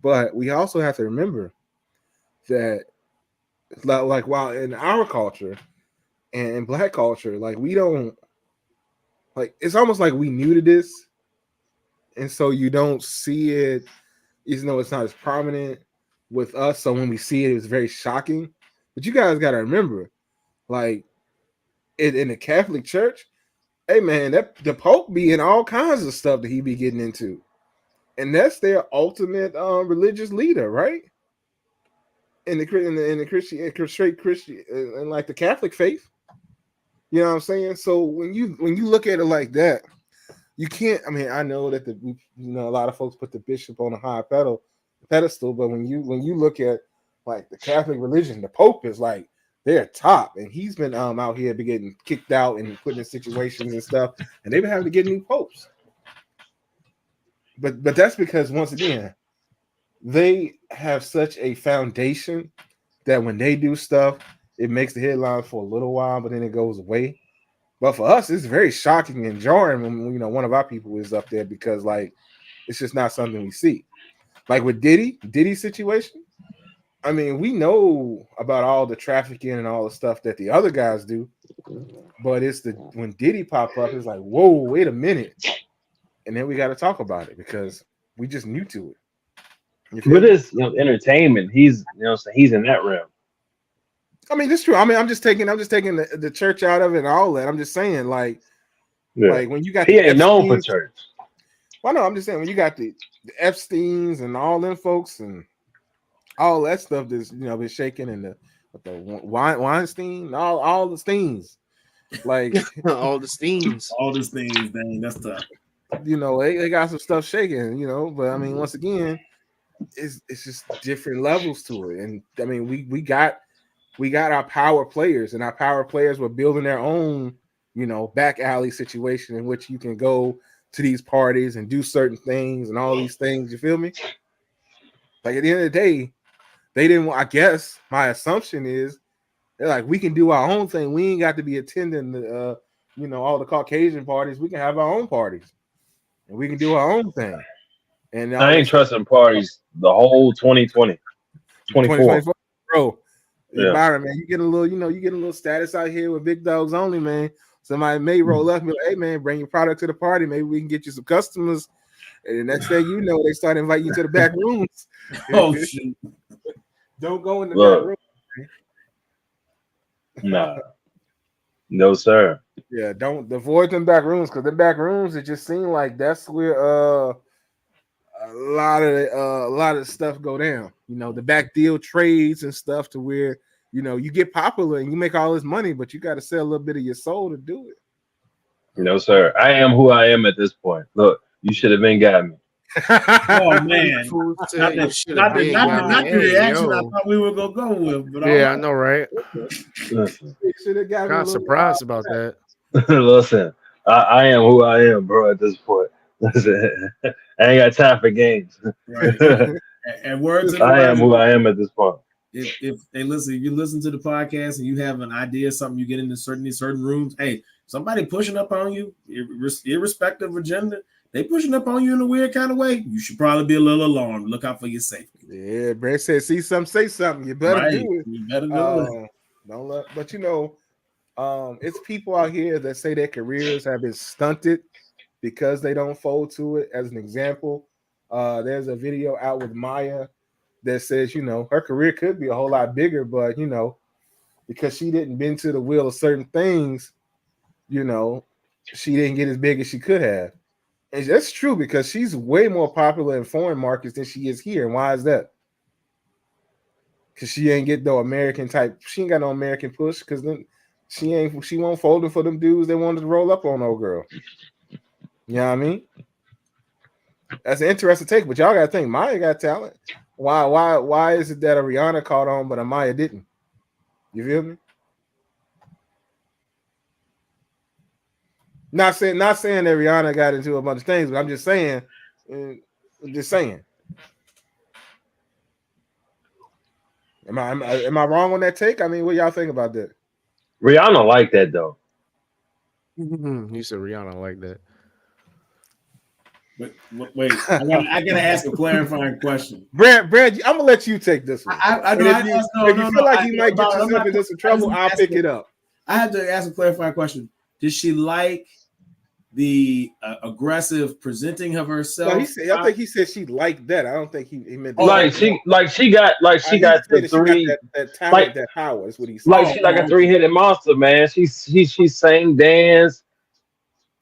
but we also have to remember that, like while in our culture and in Black culture, like we don't, like, it's almost like we new to this, and so you don't see it, even though it's not as prominent with us. So when we see it, it's very shocking. But you guys got to remember, like in the Catholic Church, hey man, that the Pope be in all kinds of stuff that he be getting into, and that's their ultimate religious leader, right? In the Christian, straight Christian, and like the Catholic faith. You know what I'm saying? So when you look at it like that, you can't. I mean, I know that a lot of folks put the bishop on a high pedestal, but when you look at like the Catholic religion, the Pope is like they're top, and he's been out here be getting kicked out and put in situations and stuff, and they've been having to get new popes. But that's because, once again, they have such a foundation that when they do stuff, it makes the headlines for a little while, but then it goes away. But for us, it's very shocking and jarring when one of our people is up there, because like it's just not something we see. Like with Diddy's situation. I mean, we know about all the trafficking and all the stuff that the other guys do, but it's when Diddy pop up, it's like, whoa, wait a minute, and then we got to talk about it because we just new to it.
But it's entertainment. He's he's in that realm.
I mean, it's true. I mean, I'm just taking the church out of it and all that. I'm just saying, like when you got
he
the
ain't known for
Epsteins,
church.
Well, no, I'm just saying when you got the Epsteins and all them folks and all that stuff that's been shaking, and the Weinstein, all the Steens, like
all the steams.
All these things, dang, that's tough.
they got some stuff shaking, but I mean, once again, it's just different levels to it. And I mean, we got our power players, and our power players were building their own, back alley situation in which you can go to these parties and do certain things and all these things. You feel me? Like at the end of the day, they didn't. I guess my assumption is they're like, we can do our own thing. We ain't got to be attending the, all the Caucasian parties. We can have our own parties, and we can do our own thing. And
I ain't trusting parties the whole 2020, 24.
Bro.
Yeah.
Byron, man, you get a little status out here with Big Dogs Only, man. Somebody may roll up and be like, hey, man, bring your product to the party. Maybe we can get you some customers. And the next thing you know, they start inviting you to the back rooms.
Oh, shoot.
Don't go in the back room.
Nah. No, sir.
Yeah, don't avoid them back rooms, because the back rooms, it just seemed like that's where a lot of stuff go down. The back deal trades and stuff, to where you get popular and you make all this money, but you got to sell a little bit of your soul to do it.
No, sir. I am who I am at this point. Look, you should have been got me.
Oh man, not the reaction I thought we were gonna go with. But
yeah, I know, right?
Kind
of surprised about that.
Listen, I am who I am, bro. At this point, listen, I ain't got time for games.
Right. And words of
I am who I am at this point.
If you listen to the podcast and you have an idea, something you get into certain rooms, hey, somebody pushing up on you, irrespective of gender, they pushing up on you in a weird kind of way, you should probably be a little alarmed. Look out for your safety.
Yeah, Brad said, see something, say something. You better do it.
You better do it.
Don't let, but it's people out here that say their careers have been stunted because they don't fold to it. As an example, there's a video out with Maya that says, her career could be a whole lot bigger, but because she didn't bend to the will of certain things, you know, she didn't get as big as she could have. And that's true because she's way more popular in foreign markets than she is here. And why is that? Because she ain't get no American type. She ain't got no American push. Because then she won't fold for them dudes that wanted to roll up on old girl. You know what I mean? That's an interesting take, but y'all gotta think Maya got talent. Why is it that a Rihanna caught on but a Maya didn't? You feel me? Not saying that Rihanna got into a bunch of things, but I'm just saying. Am I wrong on that take? I mean, what y'all think about that?
Rihanna like that though.
You said Rihanna like that.
Wait, I gotta ask a clarifying question.
Brad, I'm gonna let you take this one.
If
you feel like you might get yourself into some trouble, I'll pick it up.
I have to ask a clarifying question. Did she like the aggressive presenting of herself?
No, I think he said she liked that. I don't think he meant
that. She got the three
that talent, that power is what he said.
Like she like a 3-headed monster, man. She sang, dance.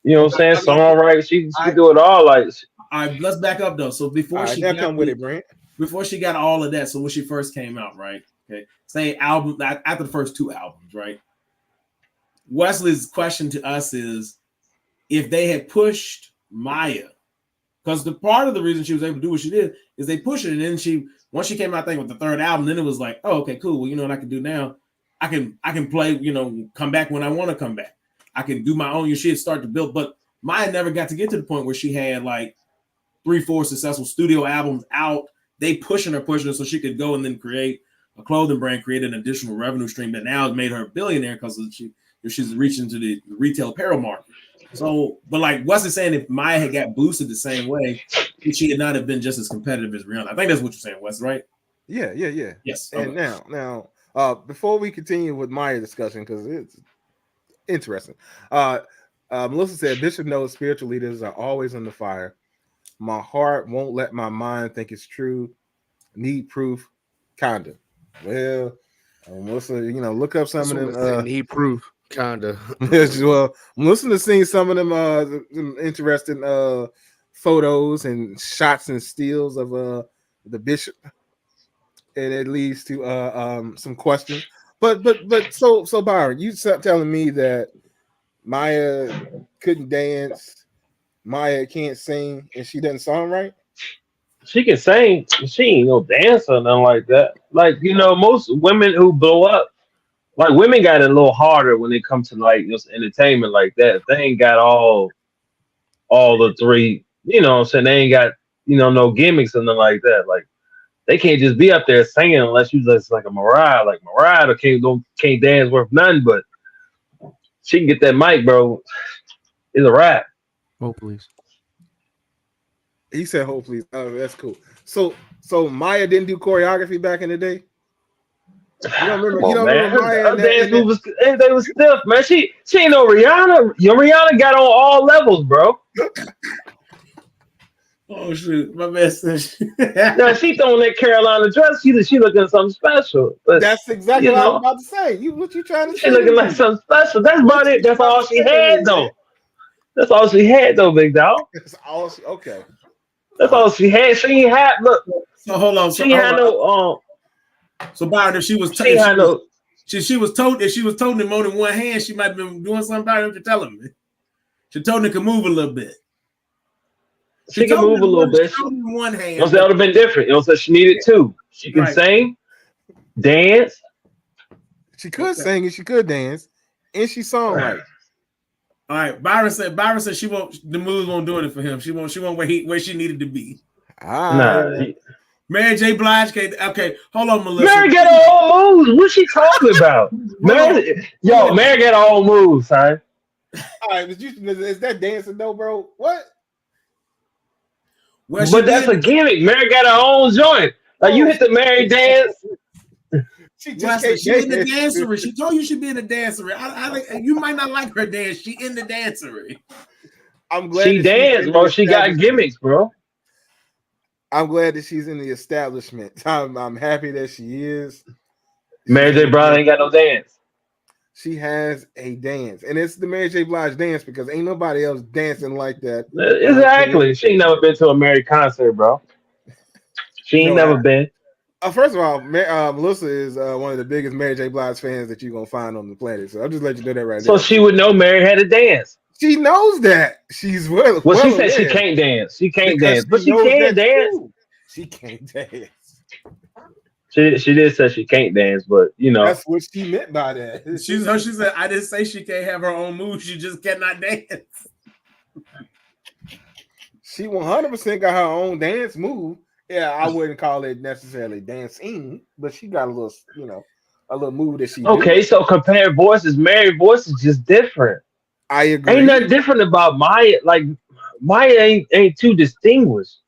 You know what I'm saying? Songwrite. She can do it all. Like,
all right, let's back up though. So before she got all of that, so when she first came out, right? Okay, say album after the first 2 albums, right? Wesley's question to us is if they had pushed Maya, because the part of the reason she was able to do what she did is they pushed it, and then once she came out, I think, with the 3rd album, then it was like, oh, okay, cool. Well, you know what I can do now? I can play, you know, come back when I want to come back. I can do my own. She had started to build, but Maya never got to get to the point where she had like 3-4 successful studio albums out. They pushing her so she could go and then create a clothing brand, create an additional revenue stream that now has made her a billionaire because she's reaching to the retail apparel market. So, but like Wes is saying, if Maya had got boosted the same way, she would not have been just as competitive as Rihanna. I think that's what you're saying, Wes, right?
Yeah.
Yes.
And
okay.
now, before we continue with Maya discussion, because it's interesting. Melissa said, Bishop knows spiritual leaders are always on the fire. My heart won't let my mind think it's true. Need proof, kinda. Well, Melissa, you know, look up some of them.
Need proof, kinda.
Well, Melissa has seen some of them interesting photos and shots and steals of the bishop, and it leads to some questions. But so Byron, you telling me that Maya couldn't dance, Maya can't sing, and she doesn't songwrite?
She can sing. She ain't no dancer or nothing like that. Like, you know, most women who blow up, like women got it a little harder when it comes to like just entertainment like that. They ain't got all the 3, you know what I'm saying? They ain't got, you know, no gimmicks or nothing like that. Like they can't just be up there singing unless you just like a Mariah. Like Mariah can't dance worth nothing, but she can get that mic, bro. It's a rap.
Oh, please.
He said, "Oh, please." Oh, that's cool. So Maya didn't do choreography back in the day. You don't remember Maya?
Her dance moves, they was stiff, man. She ain't no Rihanna. Your Rihanna got on all levels, bro.
Oh shoot, my man said.
Now she throwing that Carolina dress. She looking something special. But
that's exactly what I was about to say. What you trying to say?
She looking like something special. That's about it. That's all she had, though. That's all she had, though, big dog.
That's all she. Okay.
That's all she had. She ain't had. Look.
So hold on.
She had no.
So Byron, if she was told if she was told in more than one hand, she might have been doing something about it. You're telling me. She told her to move a little bit.
She can move a little bit.
One hand.
That would have been different. You know, so she needed 2. She can sing, dance.
She could sing and she could dance, and she songwrite.
All right. Byron said the moves won't do it for him. She won't where she needed to be. Mary J. Blige can't. Okay, hold on, Melissa.
Mary got her own moves. What's she talking about? Mary got her own moves, son.
All right, is that dancing though, bro? What?
But that's a gimmick. Mary got her own joint. Like you hit the Mary dance.
She in the dancery. She told you she'd be in the dancery. You might not like her dance. She in the dancery.
I'm glad
she danced, bro. She got gimmicks, bro.
I'm glad that she's in the establishment. I'm happy that she is.
Mary J. Brown ain't got no dance.
She has a dance, and it's the Mary J. Blige dance because ain't nobody else dancing like that.
Exactly. She ain't never been to a Mary concert, bro. She ain't
No,
never been.
first of all, Melissa is one of the biggest Mary J. Blige fans that you're gonna find on the planet. So I'll just let you know that right
So
there.
she would know Mary had to dance.
She knows that. She's well
Well, she
well
said she
aware
can't dance. She can't
because
dance,
she
but she
knows
can
that's
dance.
true. She can't dance.
She did say she can't dance, but you know.
That's what she meant by that.
She said, I didn't say she can't have her own moves. She just cannot dance.
She 100% got her own dance move. Yeah, I wouldn't call it necessarily dancing, but she got a little, a little move that she do.
Okay, so compare voices. Mary's voice is just different.
I
Ain't
agree.
nothing different about Maya. Like Maya ain't too distinguished.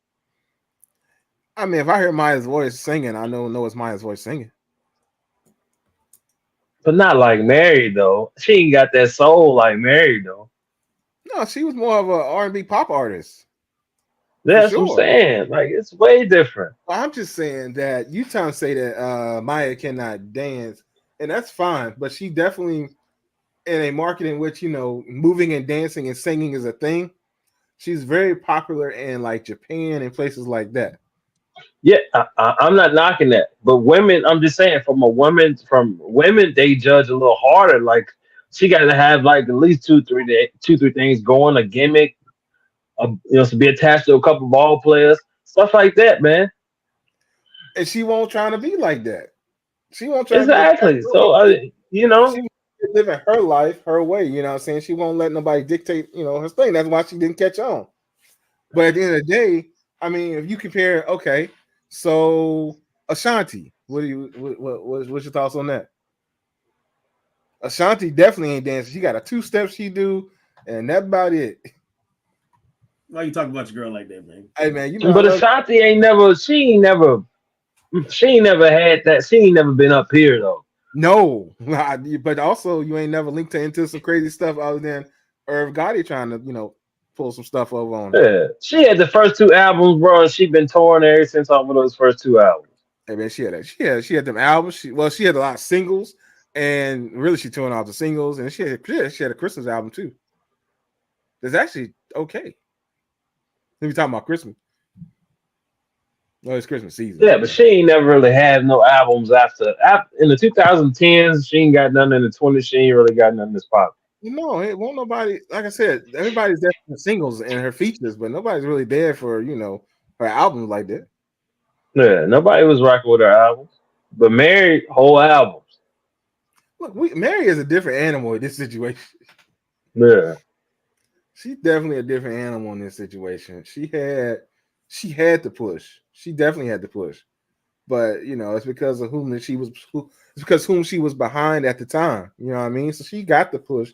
I mean, if I hear Maya's voice singing, I know it's Maya's voice singing.
But not like Mary though. She ain't got that soul like Mary though.
No, she was more of a R&B pop artist for
That's what I'm
sure.
saying. Like it's way different.
I'm just saying that you trying to say that Maya cannot dance, and that's fine. But she definitely in a market in which moving and dancing and singing is a thing. She's very popular in like Japan and places like that.
Yeah, I'm not knocking that, but women, I'm just saying from women, they judge a little harder. Like she got to have like at least two, three things going, a gimmick, to be attached to a couple ball players, stuff like that, man.
And she won't try to be like that. She won't try to be attached
Exactly.
to nobody.
So
She living her life her way. You know what I'm saying? She won't let nobody dictate, her thing. That's why she didn't catch on. But at the end of the day, I mean, if you compare, okay, so Ashanti, what's your thoughts on that? Ashanti definitely ain't dancing. She got a 2-step she do, and that's about it.
Why you talking about your girl like that, man?
Hey man, I
but
love.
Ashanti she ain't never had that. She ain't never been up here though.
No, but also you ain't never linked her into some crazy stuff other than Irv Gotti trying to, pull some stuff over on her.
Yeah, she had the first two albums, bro, and she been touring ever since off of those first two albums.
Hey man, she had them albums. She had a lot of singles, and really she touring off the singles, and she had a Christmas album too. That's actually okay. Let me talk about Christmas. No, it's Christmas season.
Yeah,
So
but
yeah.
she ain't never really had no albums after in the 2010s. She ain't got nothing in the 20s. She ain't really got nothing that's pop.
It won't nobody. Like I said, everybody's there for the singles and her features, but nobody's really there for her albums like that.
Yeah, nobody was rocking with her albums, but Mary whole albums.
Look, Mary is a different animal in this situation.
Yeah,
She's definitely a different animal in this situation. She had to push. She definitely had to push. But it's because of it's because whom she was behind at the time. You know what I mean? So she got the push,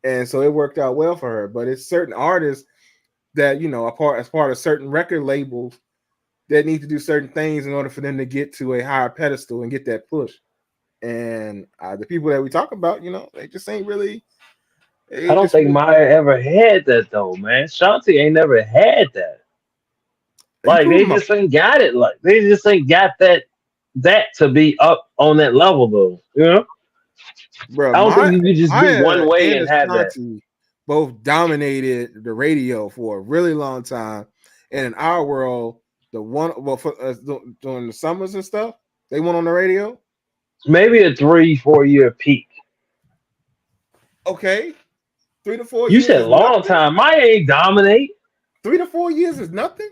and so it worked out well for her. But it's certain artists that as part of certain record labels that need to do certain things in order for them to get to a higher pedestal and get that push. And the people that we talk about, they just ain't really.
I
They
don't
just
think
really.
Maya ever had that though, man. Shanti ain't never had that.
Are you
Like
proving
they
my
just ain't got it. Like they just ain't got that to be up on that level though.
bro?
I don't think you could just be
Maya
one way
and
and have that.
Ashanti both dominated the radio for a really long time. And in our world, the one for during the summers and stuff, they went on the radio.
Maybe a 3, 4 year peak.
Okay, 3 to 4
You
years
said
is
long
nothing.
time. Maya ain't dominate.
3 to 4 years is nothing.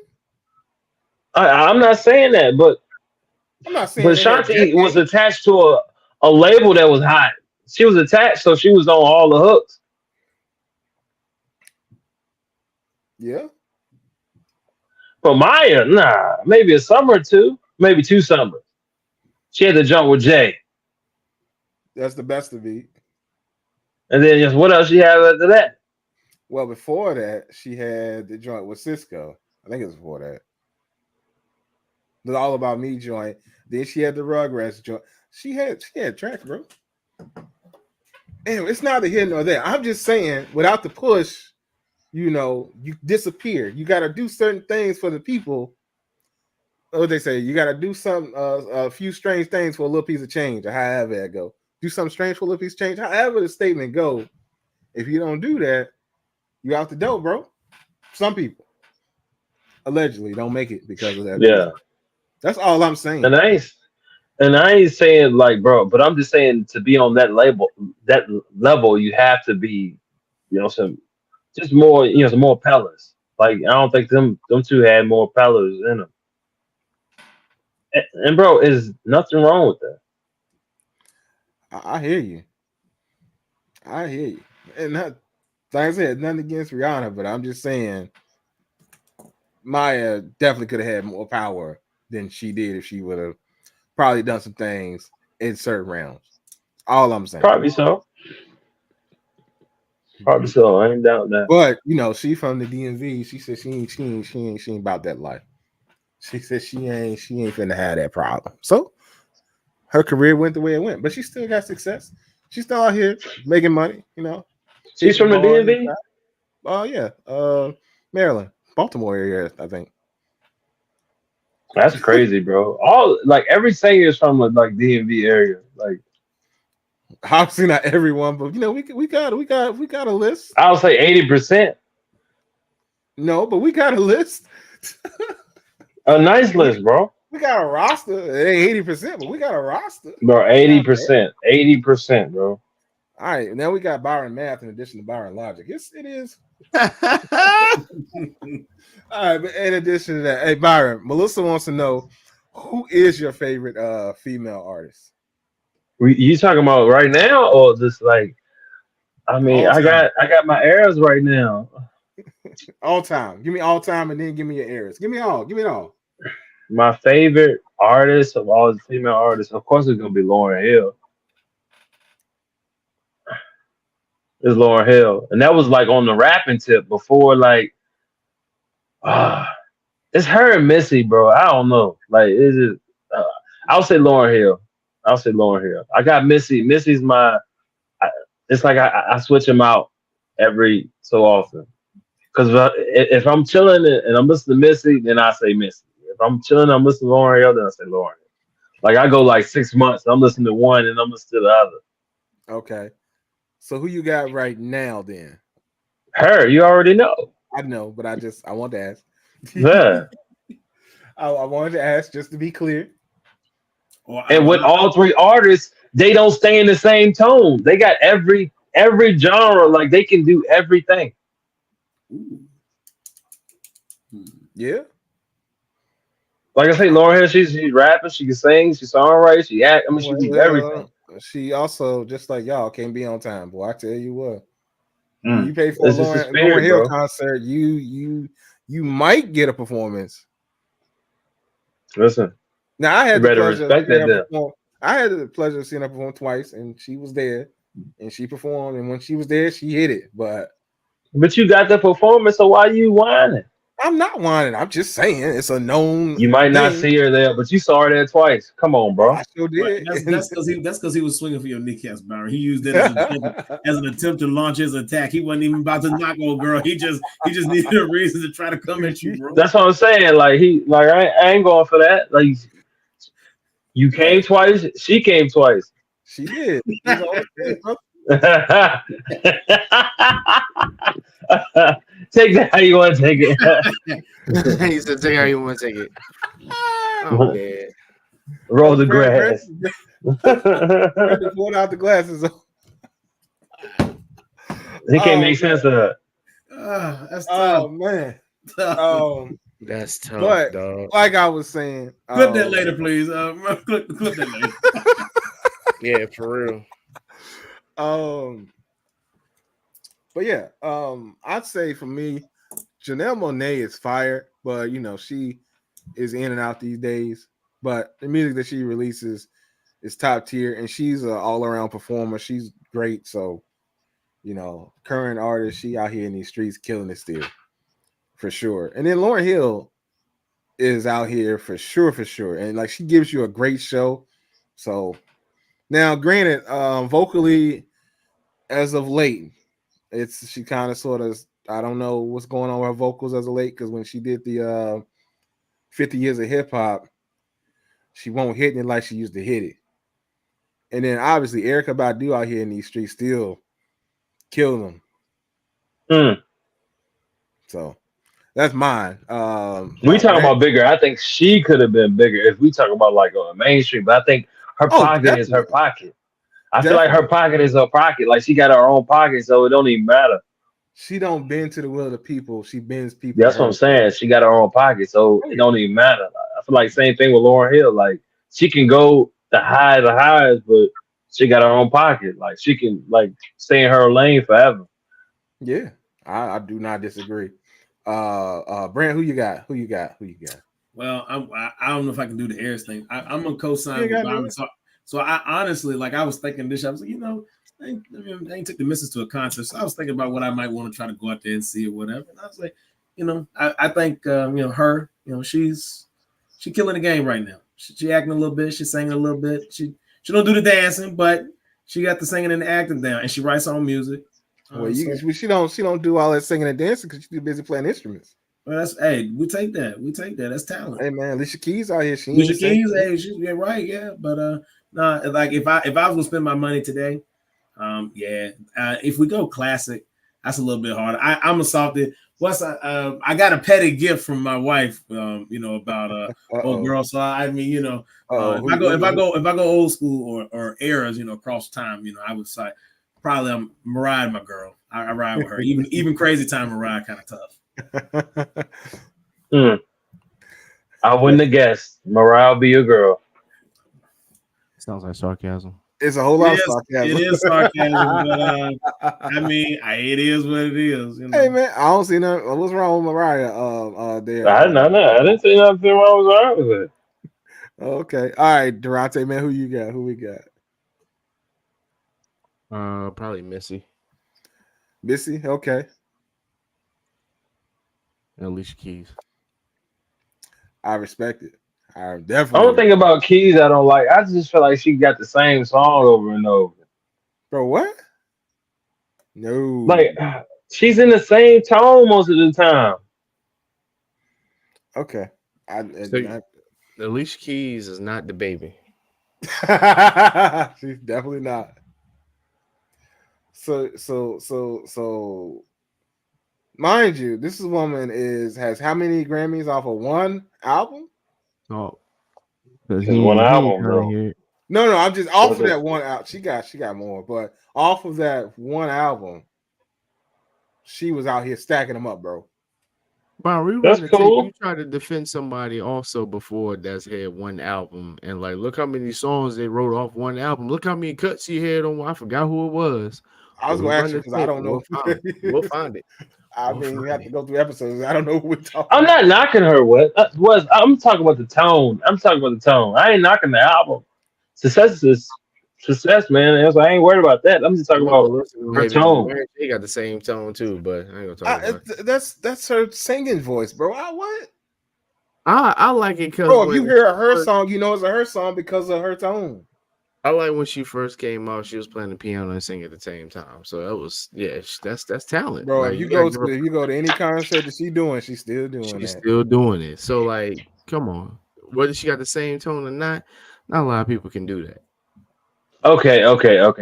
I'm not saying that, but
I'm not saying
but
in her
Shanti was
decade.
attached to a label that was hot. She was attached, so she was on all the hooks.
Yeah,
But Maya, nah, maybe a summer or two, maybe 2 summers. She had to jump with Jay.
that's the best of it.
And then just what else she had after that?
Well, before that, she had the joint with Cisco. I think it was before that. The All About Me joint. Then she had the Rugrats joint. She had tracks, bro. Anyway, it's neither here nor there. I'm just saying, without the push, you disappear. You got to do certain things for the people. What they say, you got to do some a few strange things for a little piece of change, or however it go. do something strange for a little piece of change. However the statement go, if you don't do that, you out the door, bro. Some people allegedly don't make it because of that.
Yeah.
That's all I'm saying.
And I ain't saying like, bro, but I'm just saying to be on that level, you have to be, some just more, some more pellets. Like I don't think them two had more pellets in them. And bro, is nothing wrong with that.
I hear you. I hear you. And not, like I said, nothing against Rihanna, but I'm just saying Maya definitely could have had more power than she did if she would have probably done some things in certain rounds. All I'm saying.
Probably so. Probably so. I ain't doubting that.
But she from the DMV. She said she ain't about that life. She said she ain't finna have that problem. So her career went the way it went, but she still got success. She's still out here making money.
She's from the DMV.
Oh yeah, Maryland, Baltimore area, I think.
That's crazy, bro. All like every singer is from like DMV area. Like
obviously not everyone, but we got a list.
I'll say 80%.
No, but we got a list.
A nice list, bro.
We got a roster. It ain't 80%, but we got a roster.
Bro, 80%. 80%, bro.
All right, now we got Byron Math in addition to Byron Logic. It is. All right, but in addition to that, hey Byron, Melissa wants to know who is your favorite female artist?
You talking about right now or just like? I mean, I got my eras right now.
All time. Give me all time, and then give me your eras. Give me all. Give me it all.
My favorite artist of all the female artists, of course, it's gonna be Lauryn Hill. It's Lauryn Hill, and that was like on the rapping tip before, like, it's her and Missy, bro. I don't know, like, is it? I'll say Lauryn Hill. I'll say Lauryn Hill. I got Missy. Missy's my. It's like I switch them out every so often. Because if I'm chilling and I'm listening to Missy, then I say Missy. If I'm chilling, I'm listening to Lauryn Hill, then I say Lauryn Hill. Like I go like 6 months, I'm listening to one and I'm listening to the other.
Okay. So who you got right now then?
Her, you already know.
I know, but I want to ask.
Yeah.
I wanted to ask just to be clear.
And with all three artists, they don't stay in the same tone. They got every genre, like they can do everything.
Yeah.
Like I say, Lauryn Hill, she's rapping, she can sing, she's songwriter, she act. I mean, she can do everything.
She also, just like y'all, can't be on time, boy. I tell you what. You pay for
It's
a Lauryn Hill
bro.
concert, you might get a performance.
Listen.
Now I had the pleasure
respect that.
I had the pleasure of seeing her perform twice, and she was there, and she performed, and when she was there, she hit it. But
you got the performance, so why you whining?
I'm not whining. I'm just saying it's a known.
You might not see her there, but you saw her there twice. Come on, bro.
I sure did.
Right. That's because he was swinging for your kneecaps, Byron. He used it as an attempt to launch his attack. He wasn't even about to knock old girl. He just needed a reason to try to come at you, bro.
That's what I'm saying. Like I ain't going for that. Like you came twice, she came twice.
She did.
Take that how you want to take it.
He said, "Take how you want to take it." Oh man.
Roll the grass.
Pulled out the glasses.
He can't make sense of that.
That's tough.
Oh man.
That's tough,
but
dog.
Like I was saying,
clip that later, please. Clip that later.
Yeah, for real.
But yeah, I'd say for me, Janelle Monáe is fired, but she is in and out these days. But the music that she releases is top tier, and she's an all-around performer. She's great. So, current artist, she out here in these streets killing it still, for sure. And then Lauryn Hill is out here for sure. And like she gives you a great show. So now, granted, vocally, as of late, she kind of sort of, I don't know what's going on with her vocals as of late, because when she did the 50 years of hip hop, she won't hit it like she used to hit it. And then obviously Erica Badu out here in these streets still killing them.
Mm.
So that's mine.
We talk
Brand.
about bigger. I think she could have been bigger if we talk about like on the mainstream. But I think her
Oh,
pocket is her
definitely,
pocket. I feel like her
definitely.
pocket is her pocket. Like she got her own pocket, so it don't even matter.
She don't bend to the will of the people. She bends people to
That's what I'm
her will.
saying. She got her own pocket, so
Oh
it
yeah,
don't even matter. I feel like same thing with Lauren Hill. Like she can go the highs, but she got her own pocket. Like she can like stay in her lane forever.
yeah. I do not disagree. Brand, who you got? Who you got? Who you got?
Well, I don't know if I can do the airs thing. I'm gonna
You
co-sign
ain't
with
gotta do
Byron.
it.
So I honestly, like, I was thinking this. I was like, I ain't took the missus to a concert, so I was thinking about what I might want to try to go out there and see or whatever. And I was like, I think her, she killing the game right now. She acting a little bit, she's singing a little bit. She don't do the dancing, but she got the singing and the acting down, and she writes her own music.
Well,
So
she don't do all that singing and dancing because she's too busy playing instruments.
well, that's hey, we take that. We take that. That's talent.
Hey man, Alicia Keys out here. She
Alicia
ain't singing.
Keys, hey, she's yeah, right, yeah. But nah, like if I was gonna spend my money today, yeah. If we go classic, that's a little bit harder. I'm a softy. I got a petty gift from my wife, about old
Uh-oh.
girl. So I mean,
Uh-oh.
if I go old school or eras, across time, I would say probably Mariah, my girl. I ride with her. Even crazy time Mariah kind of tough.
Mm. I wouldn't have guessed. Mariah will be your girl.
Sounds like sarcasm.
It's a whole
It
lot of
is.
sarcasm.
It is sarcasm, but I mean, it is what it is.
Hey man, I don't see nothing. What's wrong with Mariah? There.
I don't know. I didn't say nothing wrong with it.
Okay. All right, Durante, man, who you got? Who we got?
Probably Missy.
Missy. Okay.
And Alicia Keys.
I respect it. I
I
definitely.
don't think about Keys. I don't like. I just feel like she got the same song over and over.
Bro, what? No.
Like she's in the same tone most of the time.
Okay.
So Alicia Keys is not the baby.
She's definitely not. So mind you, this woman has how many Grammys off of one album?
Oh,
Just one
he ain't
album,
trying to
bro.
hear it.
No, I'm just off
Was
of
it?
that one out. She got more, but off of that one album, she was out here stacking them up, bro.
Byron, we
That's
run the tape. You
cool.
try to defend somebody also before that's had one album, and like, look how many songs they wrote off one album. Look how many cuts he had on. I forgot who it was.
I
But
was
we
gonna ask
run
you
the
because I
tape.
don't know.
We'll find it.
I
We'll
mean, we
find
have to
it.
go through episodes. I don't know who we're talking
I'm
about.
not knocking her. What was? I'm talking about the tone. I'm talking about the tone. I ain't knocking the album. Success is success, man. I ain't worried about that. I'm just
I'm
talking
not
about
gonna listen to
her
maybe because
tone.
Mary J got the same tone too, but I ain't gonna talk about it.
That's her singing voice, bro. What?
I like it because
Bro, if you
when
hear her song, you know it's a her song because of her tone.
I like when she first came out, she was playing the piano and singing at the same time. So that was that's talent.
Bro,
Like
if
you gotta give her,
you go to any concert that she's doing, she's still doing
she's
that.
still doing it. So like, come on, whether she got the same tone or not a lot of people can do that.
Okay.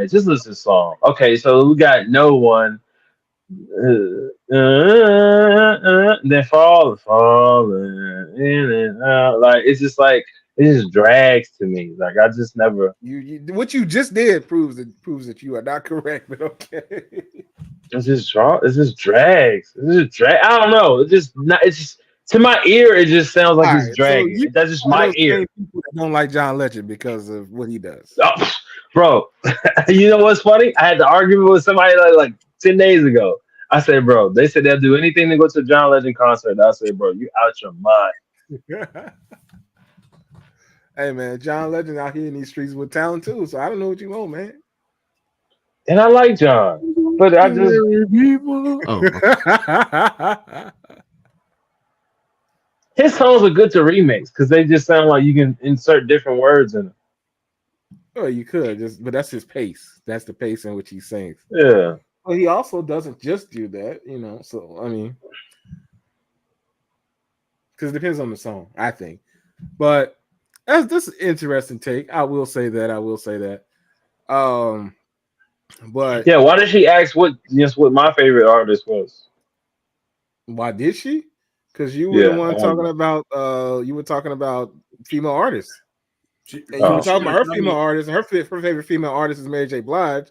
Just listen to the song. Okay, so we got no one. Then falling in and out. Like it's just like it just drags to me. Like I just never.
What you just did proves that you are not correct, but okay.
It's just draw. It's just drags. It's just drag. I don't know. It's just not. It's just to my ear. It just sounds like
All
it's
right, so
dragging.
you
That's just
are
my
those
ear.
same people that don't like John Legend because of what he does.
Oh, bro, you know what's funny? I had the argument with somebody like 10 days ago. I said, bro, they said they'll do anything to go to a John Legend concert. I said, bro, you out your mind.
Hey man, John Legend out here in these streets with talent too. So I don't know what you want, man.
And I like John, but I just
People.
his songs are good to remix because they just sound like you can insert different words in them.
Oh, you could but that's his pace. That's the pace in which he sings.
Yeah.
Well, he also doesn't just do that, So I mean, because it depends on the song, I think. But that's an interesting take. I will say that. But
Yeah, why did she ask what my favorite artist was?
why did she? Because you were the
Yeah,
one
I wonder.
talking about you were talking about female artists. And you were
Oh,
talking about her female artist, and her favorite female artist is Mary J. Blige.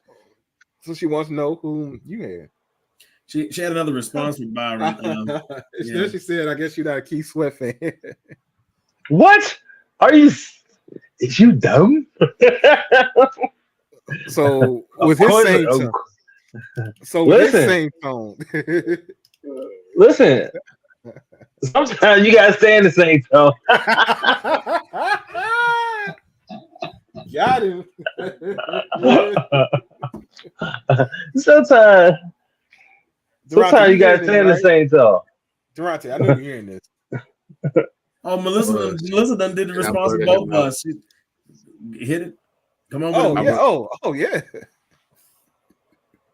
So she wants to know who you had.
She had another response from Byron.
Then she said, "I guess you're not a Keith Sweat fan."
what? Are you? Is you dumb?
So
Of
with his
course.
same tone,
Listen, listen. Sometimes you gotta stay in the same tone.
Got him.
sometimes,
Durante,
you
you
gotta
hearing
stay
this,
in the
right?
same tone.
Durante, I know you're hearing this.
Oh, Melissa done did the
And I
response
put
to
it in
both of
my mouth.
us. She hit it. Come on with
Oh
it,
yeah.
Melissa.
Oh yeah.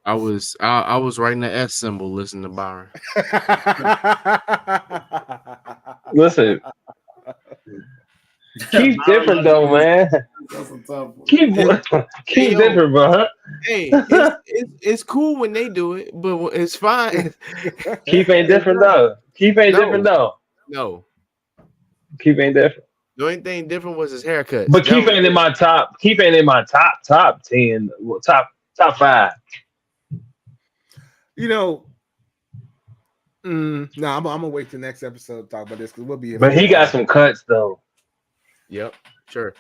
I was writing the S symbol listening to Byron.
Listen, keep
Byron
different
loves
though,
music.
man.
That's a tough one.
Keep
Hey, yo,
different, bro.
hey, it's cool when they do it, but it's fine.
Keith ain't different though. Keith ain't different
No,
though.
no.
Keith ain't different.
The only thing different was his haircuts.
But
That
Keith
was
ain't in
it.
my top. Keith ain't in my top 10. Well, top 5.
You know, no, I'm gonna wait till next episode to talk about this because we'll be here
But
for a
he got
while.
some cuts though.
Yep, sure.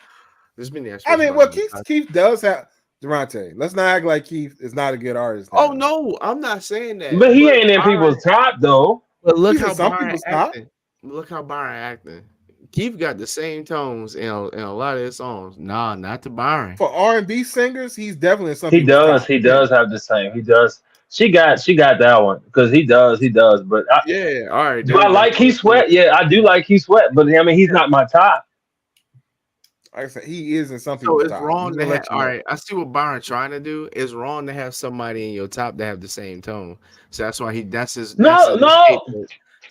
There's been the
I mean, well, Keith does have Durante. Let's not act like Keith is not a good artist.
Oh
now.
no, I'm not saying that.
But he ain't in
Byron,
people's top though.
but look
He's in
how
some
Byron
people's top.
acting. Look how Byron acting. Keith got the same tones in a lot of his songs. Nah, not to Byron.
For R&B singers, he's definitely in some
He
people's
does.
top.
He does have the same. He does. She got that one because he does. He does. But
Yeah, all right.
do I like Keith Sweat? Yeah, I do like Keith Sweat. But I mean, he's not my top.
Like I said, he is in some
So
people's
it's
top.
wrong
He's
to
gonna
have.
let you
All
know.
right, I see what Byron trying to do. It's wrong to have somebody in your top that have the same tone. So that's why that's his.
No,
His
no.
scapegoat.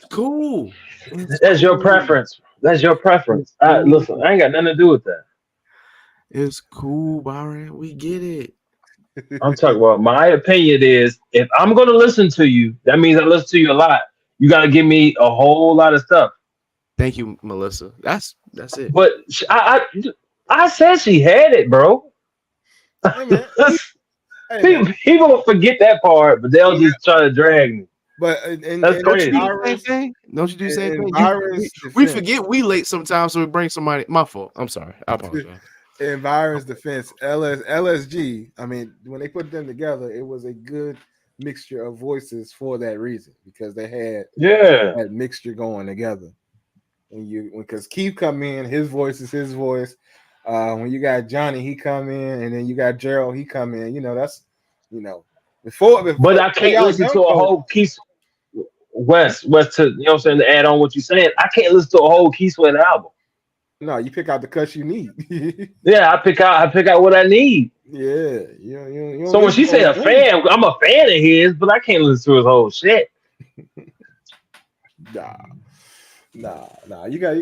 Cool. It's
That's your
cool.
preference. That's your preference.
Cool.
Listen, I ain't got nothing to do with that.
It's cool, Byron. We get it.
I'm talking about my opinion is if I'm gonna listen to you, that means I listen to you a lot. You gotta give me a whole lot of stuff.
Thank you, Melissa. That's it.
But I said she had it, bro.
Hey, man. Hey, man.
People forget that part, but they'll just try to drag me.
But
That's
Don't you
crazy.
do the same thing? Don't you do the same
in
thing?
Byron's
We
defense-
forget we late sometimes, so we bring somebody. My fault. I'm sorry. I apologize.
In Byron's defense, LSG, I mean, when they put them together, it was a good mixture of voices for that reason because they had
Yeah.
that mixture going together. And because Keith come in, his voice is his voice. When you got Johnny, he come in, and then you got Gerald, he come in. You know, that's before
But I can't listen to a whole Keith West to you know what I'm saying to add on what you're saying. I can't listen to a whole Keith Sweat album.
No, you pick out the cuts you need.
Yeah, I pick out what I need.
Yeah, you
So when she say a fan, I'm a fan of his, but I can't listen to his whole shit.
Nah. You got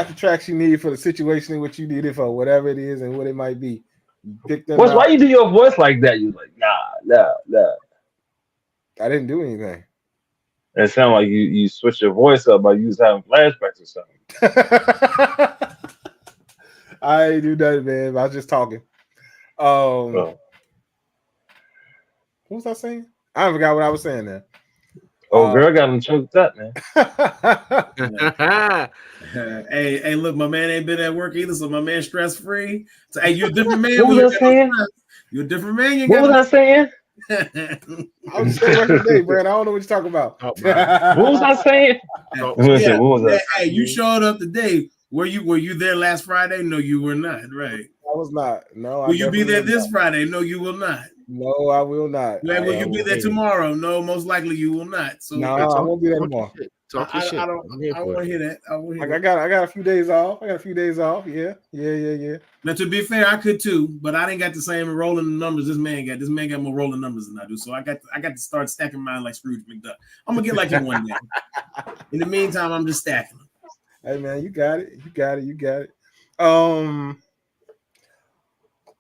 the tracks you need for the situation in which you need it for, whatever it is and what it might be. You pick them out.
Why you do your voice like that? You like nah.
I didn't do anything.
It sounds like you switch your voice up by you having flashbacks or something.
I ain't do nothing, man. I was just talking. What was I saying? I forgot what I was saying now.
Girl got him choked up, man.
Hey, look, my man ain't been at work either, so my man stress free. So, hey, you're a different man.
What was I saying?
You're a different man.
What was I saying?
I was saying rest of the day, Brad. I don't know what you're talking about.
What was I saying? Listen, what was that?
Hey, you showed up today. Were you there last Friday? No, you were not. Right.
I was not. No.
Will you be there this Friday? No, you will not.
No, I will not.
Will you be there tomorrow? No, most likely you will not. So
no, I won't be there tomorrow.
I don't want to hear that.
I got a few days off. Yeah.
Now, to be fair, I could too, but I didn't got the same rolling numbers this man got. This man got more rolling numbers than I do. So I got to start stacking mine like Scrooge McDuck. I'm gonna get like him one day. In the meantime, I'm just stacking them.
Hey man, you got it.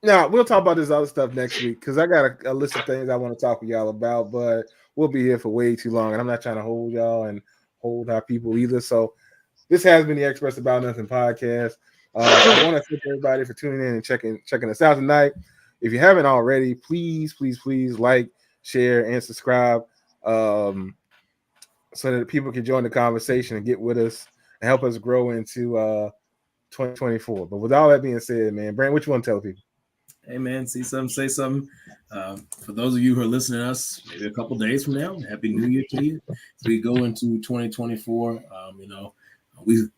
Now we'll talk about this other stuff next week because I got a list of things I want to talk with y'all about, but we'll be here for way too long, and I'm not trying to hold y'all and hold our people either. So this has been the Express About Nothing podcast. I want to thank everybody for tuning in and checking us out tonight. If you haven't already, please like, share, and subscribe, so that people can join the conversation and get with us and help us grow into 2024. But with all that being said, man, Brandon, what you want to tell people?
Hey man, see something, say something. For those of you who are listening to us, maybe a couple days from now, Happy New Year to you. As we go into 2024,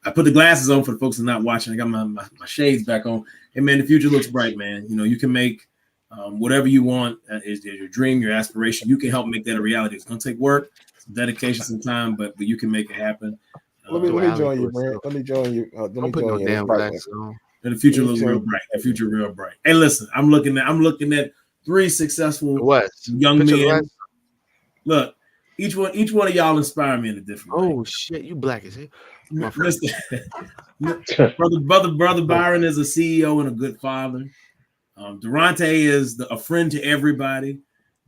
I put the glasses on for the folks that are not watching. I got my shades back on. Hey man, the future looks bright, man. You can make whatever you want is your dream, your aspiration. You can help make that a reality. It's gonna take work, some dedication, some time, but you can make it happen.
Let me join you, man. Let me join you. Let me
put
join
no
you.
damn glasses on.
And the future looks real bright. The future real bright. Hey, listen, I'm looking at 3 successful young men. Look, each one of y'all inspire me in a different way.
Oh shit, you black as hell.
Brother Byron is a CEO and a good father. Durante is a friend to everybody.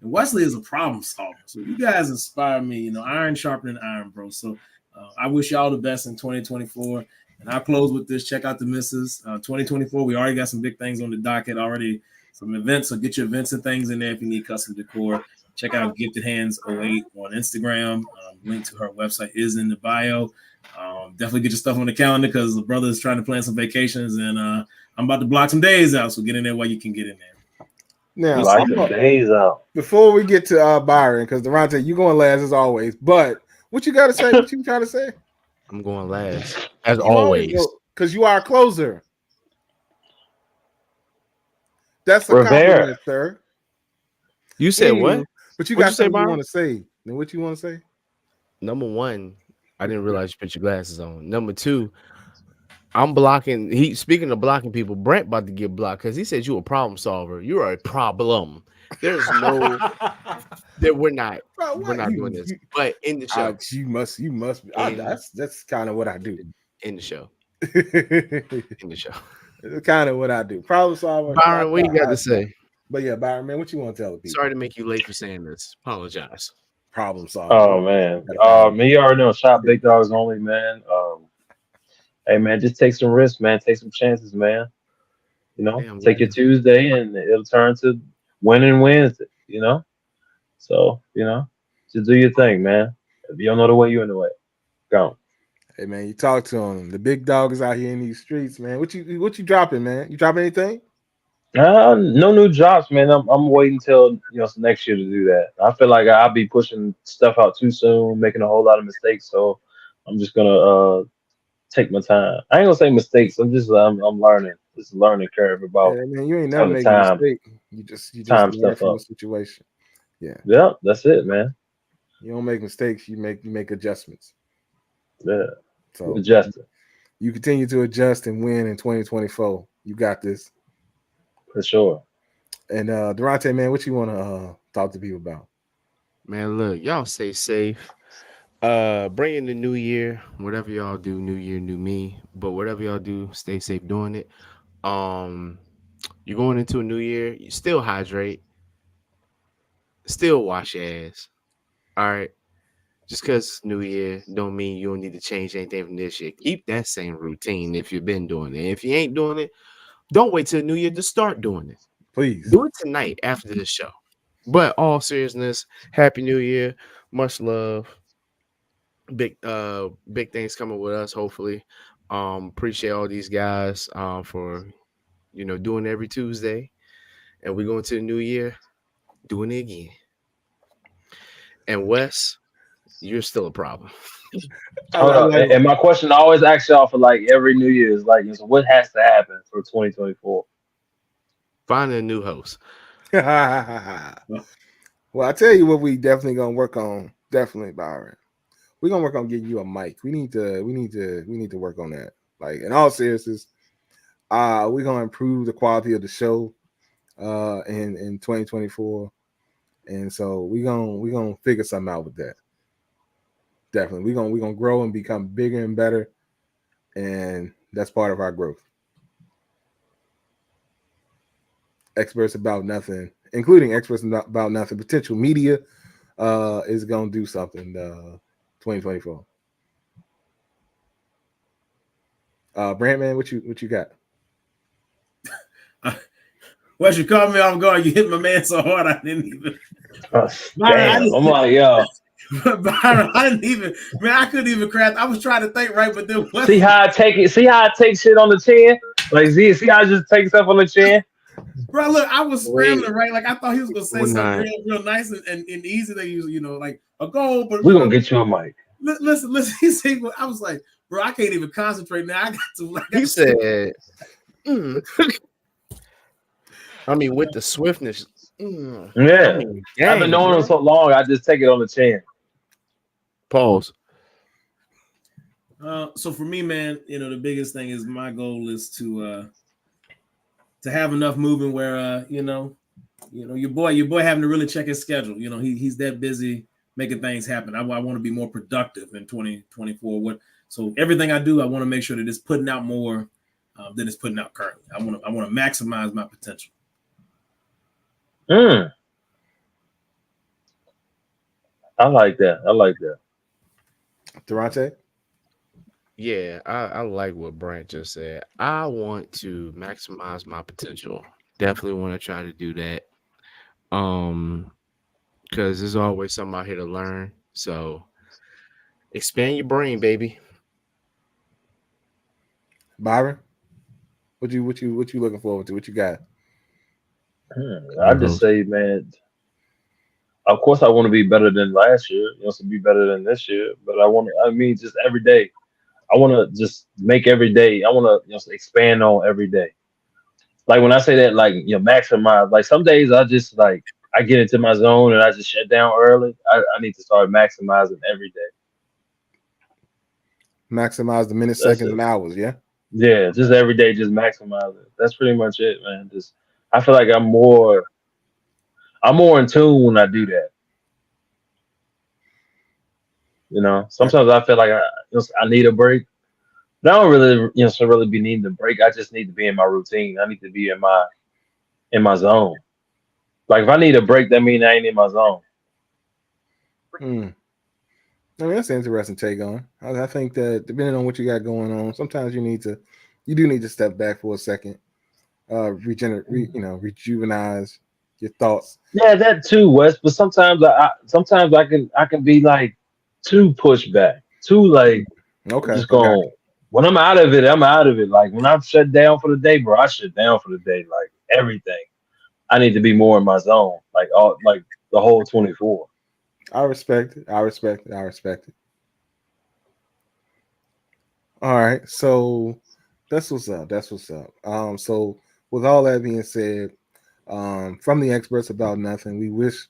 And Wesley is a problem solver. So you guys inspire me. Iron sharpening iron, bro. So I wish y'all the best in 2024. And I'll close with this. Check out the misses. 2024, we already got some big things on the docket already. Some events. So get your events and things in there if you need custom decor. Check out Gifted Hands 08 on Instagram. Link to her website is in the bio. Definitely get your stuff on the calendar because the brother is trying to plan some vacations. And I'm about to block some days out. So get in there while you can get in there.
Now,
like some days out.
Before we get to Byron, because Durante, you going last as always. But what you got to say? What you trying to say?
I'm going last as always
because you are a closer. That's a
Rivera.
compliment, sir.
You said what?
But you got something you want to say. Then what you want to say?
Number one, I didn't realize you put your glasses on. Number two, I'm blocking. Speaking of blocking people, Brent about to get blocked because he said you a problem solver. You are a problem. There's no that we're not. Bro, we're not doing this. But in the show,
you must. That's kind of what I do.
In the show. In the show.
It's kind of what I do. Problem solver.
Byron, what you got to say?
But yeah, Byron, man, what you want to tell the people?
Sorry to make you late for saying this. Apologize.
Problem solver.
Oh man. Me, you already know. Shop Big Dogs Only, man. Hey man, just take some risks, man. Take some chances, man. Take your Tuesday and it'll turn to winning Wednesday. So just do your thing, man. If you don't know the way, you're in the way. Go.
Hey man, you talk to them. The big dog is out here in these streets, man. What you dropping, man? You dropping anything?
No new drops, man. I'm waiting till next year to do that. I feel like I'll be pushing stuff out too soon, making a whole lot of mistakes. So I'm just gonna take my time. I ain't gonna say mistakes. I'm learning. It's a learning curve about.
Yeah, man, you ain't never making a mistake. You just
time
learn
stuff
from
up.
the situation. Yeah.
Yeah, that's it, man.
You don't make mistakes. You make adjustments.
Yeah.
So
adjusting.
You continue to adjust and win in 2024. You got this.
For sure.
And Durante, man, what you want to talk to people about?
Man, look, y'all stay safe. Bring in the new year. Whatever y'all do, new year, new me. But whatever y'all do, stay safe doing it. You're going into a new year. You still hydrate. Still wash your ass. All right. Just because it's new year don't mean you don't need to change anything from this year. Keep that same routine if you've been doing it. If you ain't doing it, don't wait till New Year to start doing it.
Please.
Do it tonight after this show. But all seriousness, Happy New Year. Much love. Big things coming with us, hopefully. Appreciate all these guys for doing it every Tuesday. And we're going to the new year, doing it again. And Wes, you're still a problem.
Hold up. And my question I always ask y'all for like every New Year's, like, so what has to happen for 2024?
Find a new host.
Well, I tell you what, we definitely gonna work on. Definitely, Byron. We're gonna work on getting you a mic. We need to work on that. Like, in all seriousness, we're gonna improve the quality of the show in 2024. And so we're gonna figure something out with that. Definitely. We're gonna grow and become bigger and better. And that's part of our growth. experts about nothing, including experts about nothing, potential media, is gonna do something. 2024. Brandman, what you got?
Well, you called me off guard. You hit my man so hard I didn't even.
Damn, I'm like, yo.
Byron, I didn't even. Man, I couldn't even craft. I was trying to think right, but then what?
See how I take it? See how I take shit on the chin? Like, see how I just take stuff on the chin?
Bro, look, I was
Wait.
scrambling, right? Like I thought he was gonna say
One
something
nine.
real nice and easy that you know, like a goal. But
We're gonna get you a mic.
listen. He said, I was like, bro, I can't even concentrate now. I got to. Like,
He said, I mean, with the swiftness.
Yeah.
I mean,
I've been
dang,
knowing
bro.
him so long, I just take it on the chin.
Pause.
So for me, man, you know, the biggest thing is my goal is to have enough movement where you know, your boy having to really check his schedule. You know, he's that busy making things happen. I want to be more productive in 2024. So everything I do, I want to make sure that it's putting out more than it's putting out currently. I want to maximize my potential.
I like that.
Durante?
Yeah, I like what Brant just said. I want to maximize my potential. Definitely want to try to do that. Because there's always something out here to learn. So expand your brain, baby.
Byron? What you looking forward to? What you got?
I just say, man, of course I want to be better than last year, to be better than this year. But just every day. I want to just make every day. I want to expand on every day. Like when I say that, like maximize. Like some days I just like I get into my zone and I just shut down early. I need to start maximizing every day.
Maximize the minutes,
That's
seconds,
it.
and hours. Yeah.
Yeah, just every day, just maximize it. That's pretty much it, man. Just I feel like I'm more in tune when I do that. Sometimes I feel like I need a break. But I don't really, really be needing a break. I just need to be in my routine. I need to be in my zone. Like if I need a break, that means I ain't in my zone.
I mean, that's an interesting take on. I think that depending on what you got going on, sometimes you do need to step back for a second, rejuvenize your thoughts.
Yeah, that too, Wes. But sometimes I can be like too pushed back, too like
Okay,
just going. When I'm out of it, I'm out of it. Like when I'm shut down for the day, bro, I shut down for the day. Like everything, I need to be more in my zone. Like the whole 24.
I respect it. All right, so that's what's up. So with all that being said, from the experts about nothing, we wish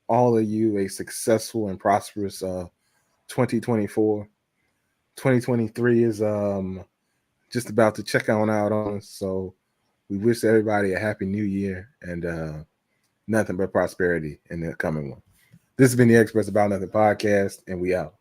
all of you a successful and prosperous 2024. 2023 is just about to check on out on us. So we wish everybody a happy new year and nothing but prosperity in the coming one. This has been the Experts About Nothing podcast, and we out.